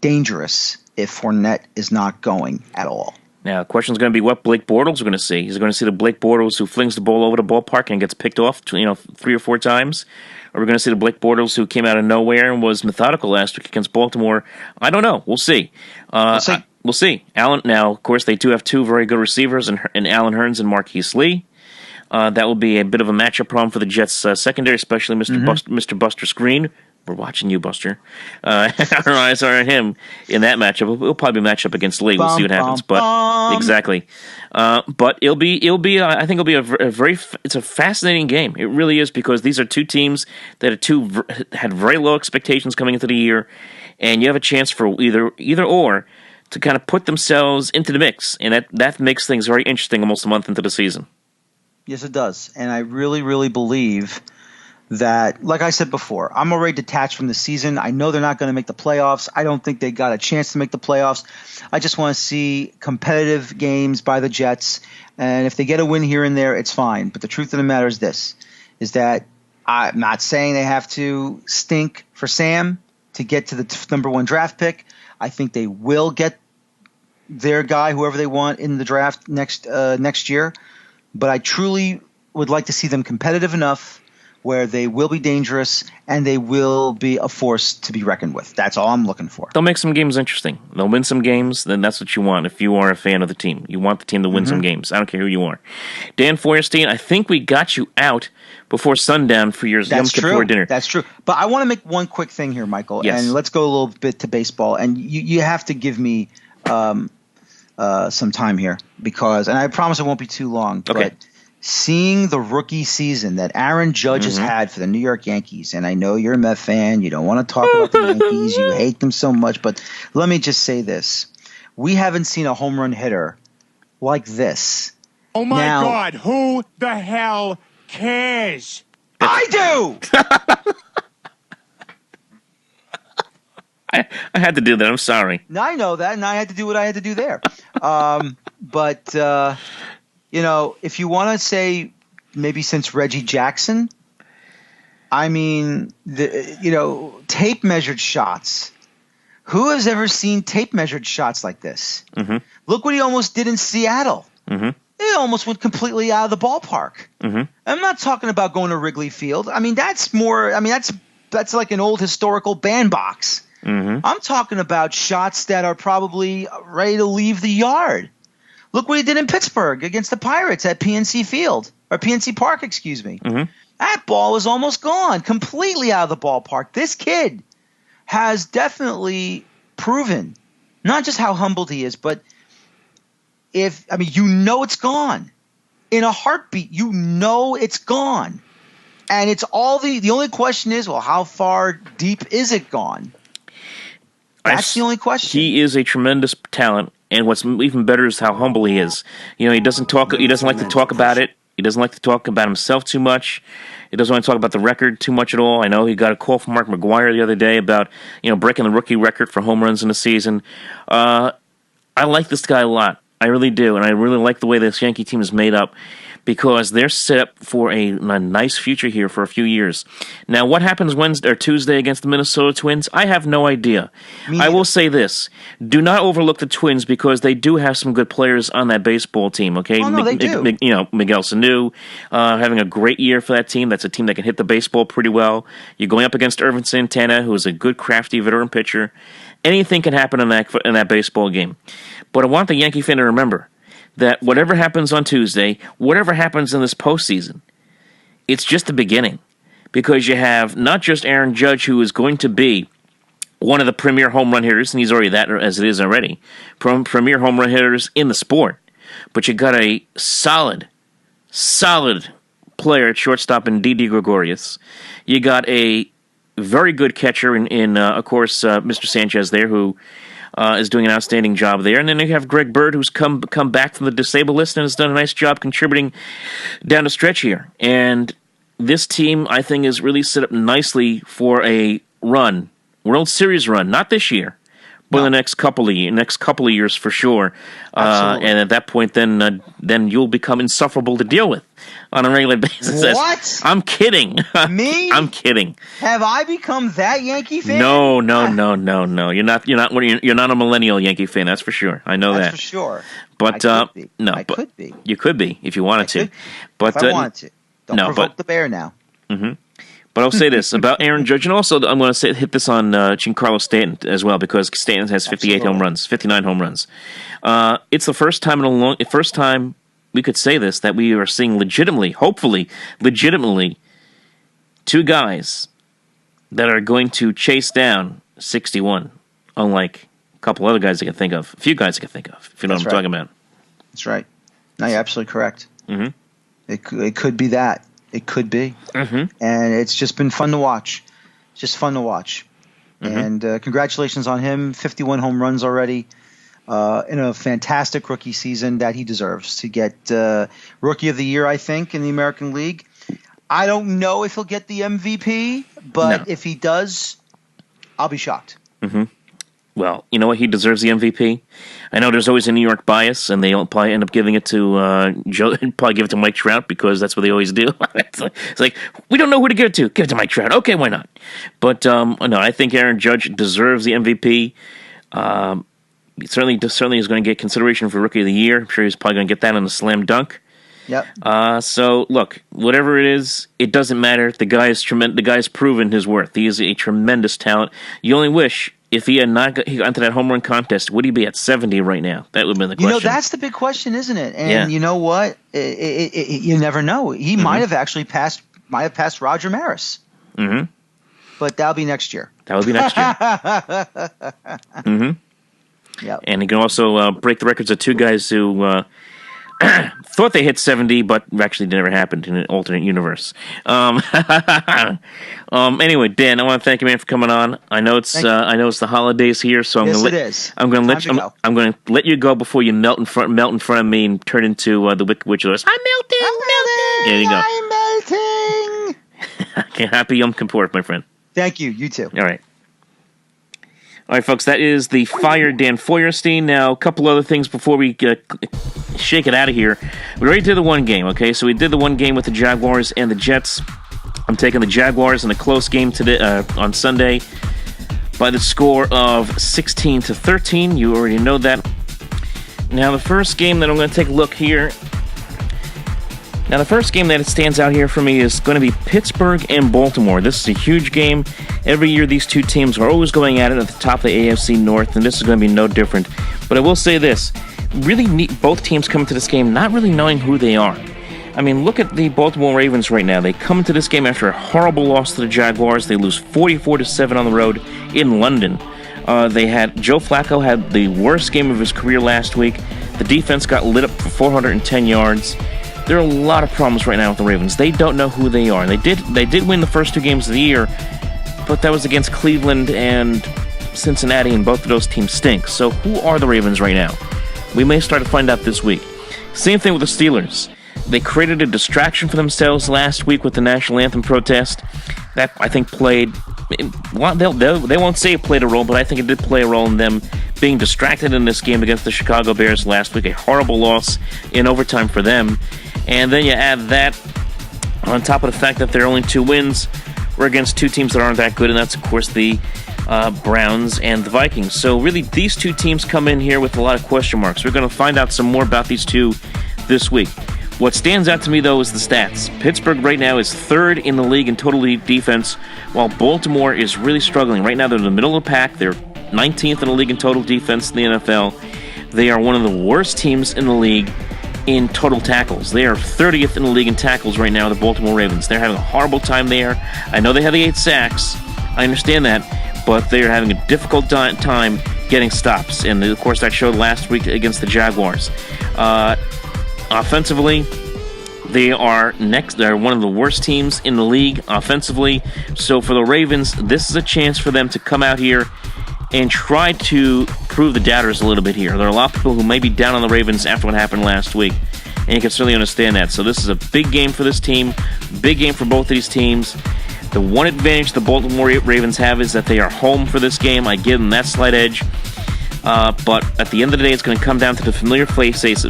dangerous if Fournette is not going at all.
Now, the question is going to be what Blake Bortles we're going to see. He's going to see the Blake Bortles who flings the ball over the ballpark and gets picked off 3 or 4 times. Or we're going to see the Blake Bortles who came out of nowhere and was methodical last week against Baltimore. I don't know. We'll see. We'll see. Allen. Now, of course, they do have 2 very good receivers in Allen Hurns and Marquise Lee. That will be a bit of a matchup problem for the Jets secondary, especially Mr. Buster Screen. We're watching you, Buster. Our eyes are on him in that matchup. It'll probably be a matchup against Lee. We'll see what happens. But exactly. But it'll be. I think it'll be it's a fascinating game. It really is, because these are 2 teams that had very low expectations coming into the year, and you have a chance for either or to kind of put themselves into the mix, and that makes things very interesting almost a month into the season.
Yes, it does. And I really, really believe that, like I said before, I'm already detached from the season. I know they're not going to make the playoffs. I don't think they got a chance to make the playoffs. I just want to see competitive games by the Jets. And if they get a win here and there, it's fine. But the truth of the matter is this, is that I'm not saying they have to stink for Sam to get to the number 1 draft pick. I think they will get their guy, whoever they want, in the draft next year. But I truly would like to see them competitive enough where they will be dangerous and they will be a force to be reckoned with. That's all I'm looking for.
They'll make some games interesting. They'll win some games, then that's what you want if you are a fan of the team. You want the team to win some games. I don't care who you are. Dan Feuerstein, I think we got you out before sundown for your Yom Kippur dinner.
That's true. But I want to make one quick thing here, Michael,
Yes.
and let's go a little bit to baseball. And you have to give me some time here because, and I promise it won't be too long,
Okay.
but seeing the rookie season that Aaron Judge has had for the New York Yankees, and I know you're a Mets fan, you don't want to talk about the Yankees, you hate them so much, but let me just say this. We haven't seen a home run hitter like this.
Oh my God, who the hell cares?
I do!
I had to do that. I'm sorry.
Now I know that, and I had to do what I had to do there. But if you want to say maybe since Reggie Jackson, I mean, tape measured shots. Who has ever seen tape measured shots like this? Mm-hmm. Look what he almost did in Seattle. Mm-hmm. It almost went completely out of the ballpark. Mm-hmm. I'm not talking about going to Wrigley Field. I mean, that's like an old historical bandbox. Mm-hmm. I'm talking about shots that are probably ready to leave the yard. Look what he did in Pittsburgh against the Pirates at PNC Park, excuse me. Mm-hmm. That ball was almost gone, completely out of the ballpark. This kid has definitely proven not just how humbled he is, but it's gone. In a heartbeat, it's gone. And it's all the only question is, well, how far deep is it gone? That's the only question.
He is a tremendous talent, and what's even better is how humble he is. He doesn't like to talk about it. He doesn't like to talk about himself too much. He doesn't want to talk about the record too much at all. I know he got a call from Mark McGwire the other day about breaking the rookie record for home runs in a season. I like this guy a lot. I really do, and I really like the way this Yankee team is made up because they're set up for a nice future here for a few years. Now, what happens Wednesday or Tuesday against the Minnesota Twins? I have no idea. I will say this. Do not overlook the Twins because they do have some good players on that baseball team, okay?
Oh, no, they do.
Miguel Sanu having a great year for that team. That's a team that can hit the baseball pretty well. You're going up against Irvin Santana, who is a good, crafty veteran pitcher. Anything can happen in that baseball game. But I want the Yankee fan to remember that whatever happens on Tuesday, whatever happens in this postseason, it's just the beginning. Because you have not just Aaron Judge, who is going to be one of the premier home run hitters, and he's already that as it is already, premier home run hitters in the sport, but you got a solid player at shortstop in Didi Gregorius. You got a very good catcher in of course, Mr. Sanchez there, who is doing an outstanding job there. And then you have Greg Bird, who's come back from the disabled list and has done a nice job contributing down the stretch here. And this team, I think, is really set up nicely for a run, World Series run, not this year, but the next couple of years for sure. And at that point, then you'll become insufferable to deal with on a regular basis.
What?
I'm kidding.
Me?
I'm kidding.
Have I become that Yankee fan?
No. You're not a millennial Yankee fan. That's for sure. I know that.
That's for sure.
But
I could be.
You could be if you wanted to. But
if I wanted to. Don't provoke the bear now.
Mm-hmm. But I'll say this about Aaron Judge, and also I'm going to hit this on Giancarlo Stanton as well, because Stanton has 59 home runs. It's the first time we could say this, that we are seeing hopefully legitimately, two guys that are going to chase down 61, unlike a couple other guys I can think of, a few guys I can think of, if you know what I'm talking about.
That's right. No, you're absolutely correct.
Mm-hmm.
It could be that. It could be. Mm-hmm. And it's just been fun to watch. Mm-hmm. And congratulations on him. 51 home runs already in a fantastic rookie season that he deserves to get Rookie of the Year, I think, in the American League. I don't know if he'll get the MVP, but if he does, I'll be shocked.
Mm-hmm. Well, you know what? He deserves the MVP. I know there's always a New York bias, and they'll probably end up giving it to Mike Trout, because that's what they always do. It's like, we don't know who to give it to. Give it to Mike Trout. Okay, why not? But no, I think Aaron Judge deserves the MVP. Certainly is going to get consideration for Rookie of the Year. I'm sure he's probably going to get that on a slam dunk.
Yep.
So look, whatever it is, it doesn't matter. The guy is tremendous. The guy's proven his worth. He is a tremendous talent. You only wish if he had not got into that home run contest, would he be at 70 right now? That would have been the question.
That's the big question, isn't it? And you know what? You never know. He might have actually passed Roger Maris.
Mm-hmm.
But that'll be next year.
Mm-hmm.
Yep.
And he can also break the records of two guys who thought they hit 70, but actually never happened in an alternate universe. Anyway, Dan, I want to thank you, man, for coming on. I know it's the holidays here, so I'm going to let you go before you melt in front of me and turn into the Wicked Witch of the West. I'm melting. There you go.
I'm melting.
Okay, happy Yom Kippur, my friend.
Thank you. You too.
All right, folks, that is the Fire Dan Feuerstein. Now, a couple other things before we shake it out of here. We already did the one game, okay? So we did the one game with the Jaguars and the Jets. I'm taking the Jaguars in a close game today on Sunday by the score of 16-13. You already know that. Now, the first game that I'm going to take a look here. Now, the first game that stands out here for me is going to be Pittsburgh and Baltimore. This is a huge game. Every year, these two teams are always going at it at the top of the AFC North, and this is going to be no different. But I will say this. Really neat, both teams come into this game not really knowing who they are. I mean, look at the Baltimore Ravens right now. They come into this game after a horrible loss to the Jaguars. They lose 44-7 on the road in London. Joe Flacco had the worst game of his career last week. The defense got lit up for 410 yards. There are a lot of problems right now with the Ravens. They don't know who they are. They did win the first two games of the year, but that was against Cleveland and Cincinnati, and both of those teams stink. So who are the Ravens right now? We may start to find out this week. Same thing with the Steelers. They created a distraction for themselves last week with the National Anthem Protest. That, I think, played... They won't say it played a role, but I think it did play a role in them being distracted in this game against the Chicago Bears last week. A horrible loss in overtime for them. And then you add that on top of the fact that their only two wins were against two teams that aren't that good, and that's, of course, the Browns and the Vikings. So really, these two teams come in here with a lot of question marks. We're going to find out some more about these two this week. What stands out to me, though, is the stats. Pittsburgh right now is third in the league in total defense, while Baltimore is really struggling. Right now, they're in the middle of the pack. They're 19th in the league in total defense in the NFL. They are one of the worst teams in the league in total tackles. They are 30th in the league in tackles right now, the Baltimore Ravens. They're having a horrible time there. I know they have the 8 sacks. I understand that. But they are having a difficult time getting stops. And, of course, that showed last week against the Jaguars. Offensively, they are next. They're one of the worst teams in the league offensively. So for the Ravens, this is a chance for them to come out here and try to prove the doubters a little bit here. There are a lot of people who may be down on the Ravens after what happened last week, and you can certainly understand that. So this is a big game for this team, big game for both of these teams. The one advantage the Baltimore Ravens have is that they are home for this game. I give them that slight edge. But at the end of the day, it's going to come down to the familiar faces.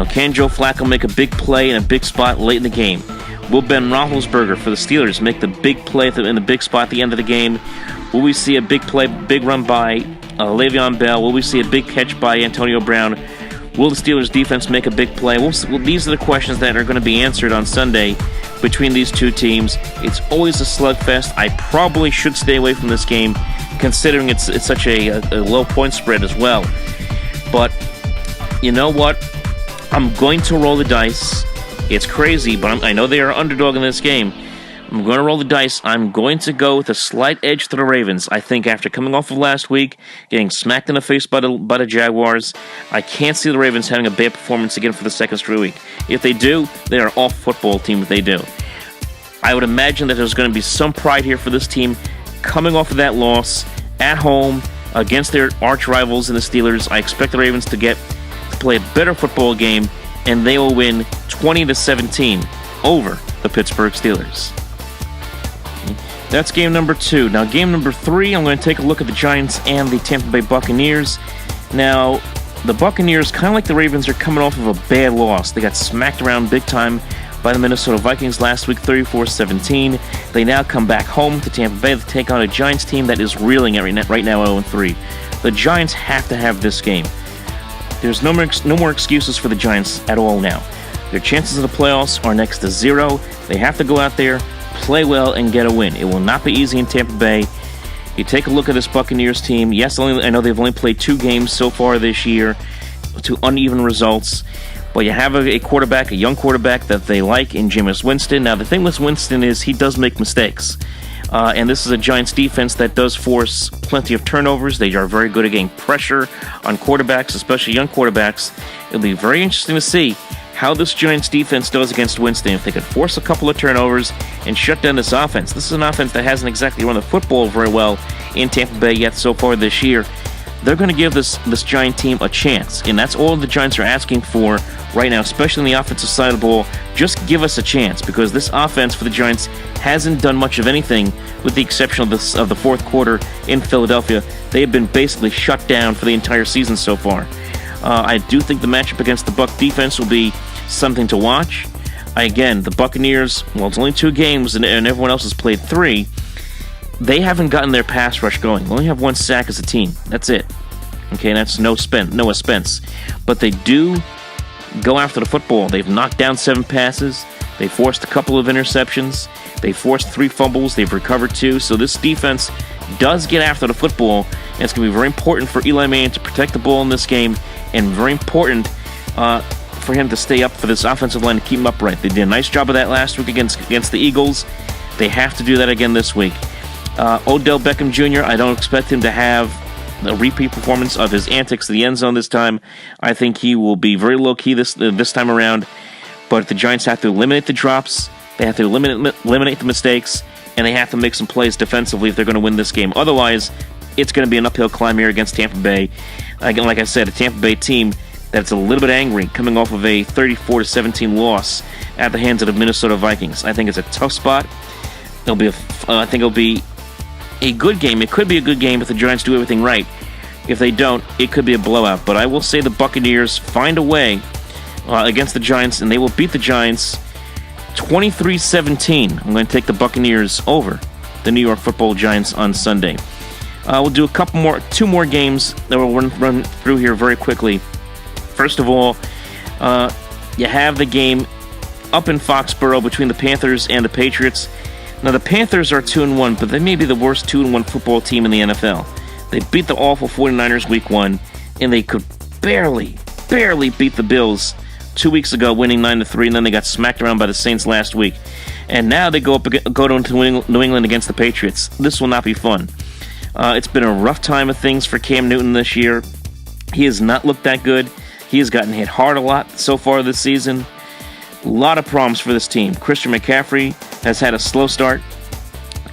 Can Joe Flacco make a big play in a big spot late in the game? Will Ben Roethlisberger for the Steelers make the big play in the big spot at the end of the game? Will we see a big run by Le'Veon Bell? Will we see a big catch by Antonio Brown? Will the Steelers defense make a big play? These are the questions that are going to be answered on Sunday between these two teams. It's always a slugfest. I probably should stay away from this game, considering it's such a low point spread as well. But you know what? I'm going to roll the dice. It's crazy, but I know they are underdog in this game. I'm going to roll the dice. I'm going to go with a slight edge to the Ravens. I think after coming off of last week, getting smacked in the face by the Jaguars, I can't see the Ravens having a bad performance again for the second straight week. If they do, they are an off football team if they do. I would imagine that there's going to be some pride here for this team coming off of that loss at home against their arch rivals in the Steelers. I expect the Ravens to play a better football game, and they will win 20-17 over the Pittsburgh Steelers. That's game number 2. Now, game number 3, I'm going to take a look at the Giants and the Tampa Bay Buccaneers. Now, the Buccaneers, kind of like the Ravens, are coming off of a bad loss. They got smacked around big time by the Minnesota Vikings last week, 34-17. They now come back home to Tampa Bay to take on a Giants team that is reeling right now 0-3. The Giants have to have this game. There's no more excuses for the Giants at all now. Their chances of the playoffs are next to zero. They have to go out there, play well, and get a win. It will not be easy in Tampa Bay. You take a look at this Buccaneers team. Yes, I know they've only played 2 games so far this year, 2 uneven results. But you have a quarterback, a young quarterback that they like in Jameis Winston. Now, the thing with Winston is he does make mistakes. And this is a Giants defense that does force plenty of turnovers. They are very good at getting pressure on quarterbacks, especially young quarterbacks. It'll be very interesting to see how this Giants defense does against Winston. If they could force a couple of turnovers and shut down this offense. This is an offense that hasn't exactly run the football very well in Tampa Bay yet so far this year. They're going to give this Giant team a chance, and that's all the Giants are asking for right now, especially on the offensive side of the ball. Just give us a chance, because this offense for the Giants hasn't done much of anything, with the exception of the fourth quarter in Philadelphia. They have been basically shut down for the entire season so far. I do think the matchup against the Buck defense will be something to watch. Again, the Buccaneers, well, it's only 2 games, and everyone else has played 3. They haven't gotten their pass rush going. They only have 1 sack as a team. That's it. Okay, that's Noah Spence. But they do go after the football. They've knocked down 7 passes. They forced a couple of interceptions. They forced 3 fumbles. They've recovered 2. So this defense does get after the football, and it's going to be very important for Eli Manning to protect the ball in this game, and very important for him to stay up for this offensive line to keep him upright. They did a nice job of that last week against the Eagles. They have to do that again this week. Odell Beckham Jr., I don't expect him to have a repeat performance of his antics to the end zone this time. I think he will be very low-key this time around. But the Giants have to eliminate the drops, they have to eliminate the mistakes, and they have to make some plays defensively if they're going to win this game. Otherwise, it's going to be an uphill climb here against Tampa Bay. Again, like I said, a Tampa Bay team that's a little bit angry, coming off of a 34-17 loss at the hands of the Minnesota Vikings. I think it's a tough spot. I think it'll be a good game. It could be a good game if the Giants do everything right. If they don't, it could be a blowout. But I will say the Buccaneers find a way against the Giants, and they will beat the Giants 23-17. I'm going to take the Buccaneers over the New York Football Giants on Sunday. We'll do 2 more games that we'll run through here very quickly. First of all, you have the game up in Foxborough between the Panthers and the Patriots. Now, the Panthers are 2-1, but they may be the worst 2-1 football team in the NFL. They beat the awful 49ers Week 1, and they could barely beat the Bills 2 weeks ago, winning 9-3, and then they got smacked around by the Saints last week. And now they go to New England against the Patriots. This will not be fun. It's been a rough time of things for Cam Newton this year. He has not looked that good. He has gotten hit hard a lot so far this season. A lot of problems for this team. Christian McCaffrey has had a slow start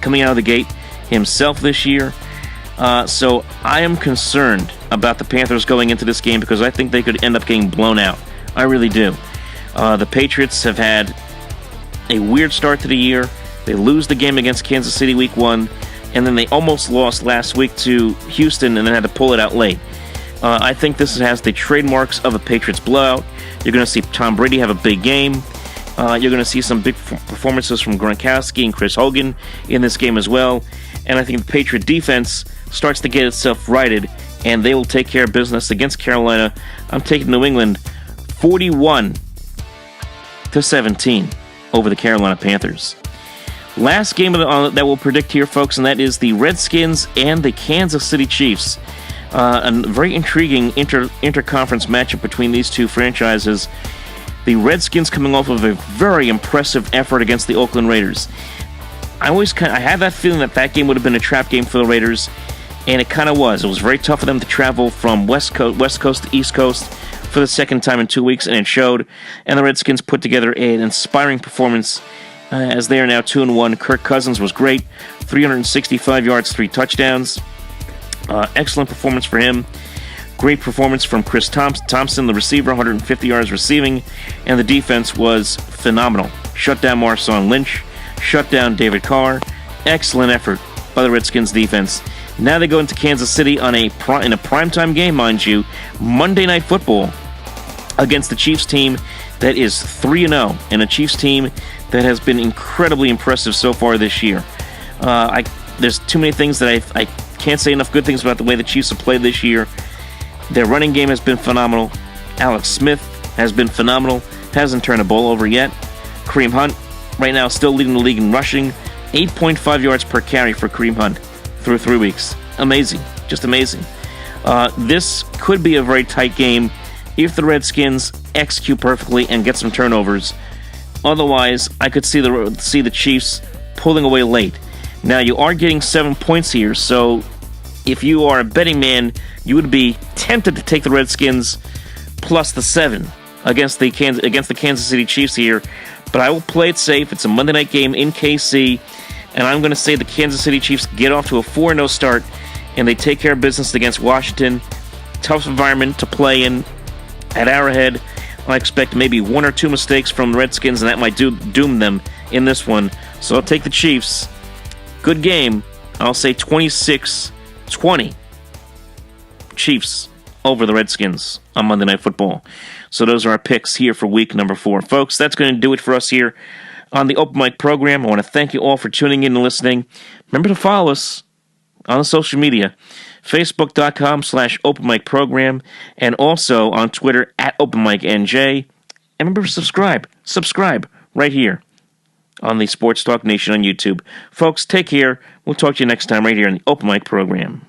coming out of the gate himself this year. So I am concerned about the Panthers going into this game, because I think they could end up getting blown out. I really do. The Patriots have had a weird start to the year. They lose the game against Kansas City Week 1, and then they almost lost last week to Houston and then had to pull it out late. I think this has the trademarks of a Patriots blowout. You're going to see Tom Brady have a big game. You're going to see some big performances from Gronkowski and Chris Hogan in this game as well. And I think the Patriot defense starts to get itself righted, and they will take care of business against Carolina. I'm taking New England 41-17 over the Carolina Panthers. Last game that we'll predict here, folks, and that is the Redskins and the Kansas City Chiefs. A very intriguing interconference matchup between these two franchises. The Redskins coming off of a very impressive effort against the Oakland Raiders. I had that feeling that game would have been a trap game for the Raiders, and it kind of was. It was very tough for them to travel from West Coast to East Coast for the second time in 2 weeks, and it showed. And the Redskins put together an inspiring performance as they are now 2-1. Kirk Cousins was great, 365 yards, 3 touchdowns. Excellent performance for him. Great performance from Chris Thompson, the receiver, 150 yards receiving, and the defense was phenomenal. Shut down Marshawn Lynch, shut down David Carr. Excellent effort by the Redskins defense. Now they go into Kansas City in a primetime game, mind you, Monday Night Football against the Chiefs team that is 3-0, and a Chiefs team that has been incredibly impressive so far this year. There's too many things that I can't say enough good things about the way the Chiefs have played this year. Their running game has been phenomenal. Alex Smith has been phenomenal. Hasn't turned a ball over yet. Kareem Hunt, right now, still leading the league in rushing. 8.5 yards per carry for Kareem Hunt through 3 weeks. Amazing. Just amazing. This could be a very tight game if the Redskins execute perfectly and get some turnovers. Otherwise, I could see the Chiefs pulling away late. Now, you are getting 7 points here, so if you are a betting man, you would be tempted to take the Redskins plus the 7 against the Kansas City Chiefs here. But I will play it safe. It's a Monday night game in KC, and I'm going to say the Kansas City Chiefs get off to a 4-0 start, and they take care of business against Washington. Tough environment to play in at Arrowhead. I expect maybe 1 or 2 mistakes from the Redskins, and that might doom them in this one. So I'll take the Chiefs. Good game. I'll say 26-20. Chiefs over the Redskins on Monday Night Football. So those are our picks here for week number 4. Folks, that's going to do it for us here on the Open Mic program. I want to thank you all for tuning in and listening. Remember to follow us on the social media, Facebook.com/Open Mic program, and also on Twitter @OpenMicNJ. And remember to subscribe right here on the Sports Talk Nation on YouTube. Folks, take care. We'll talk to you next time right here on the Open Mic program.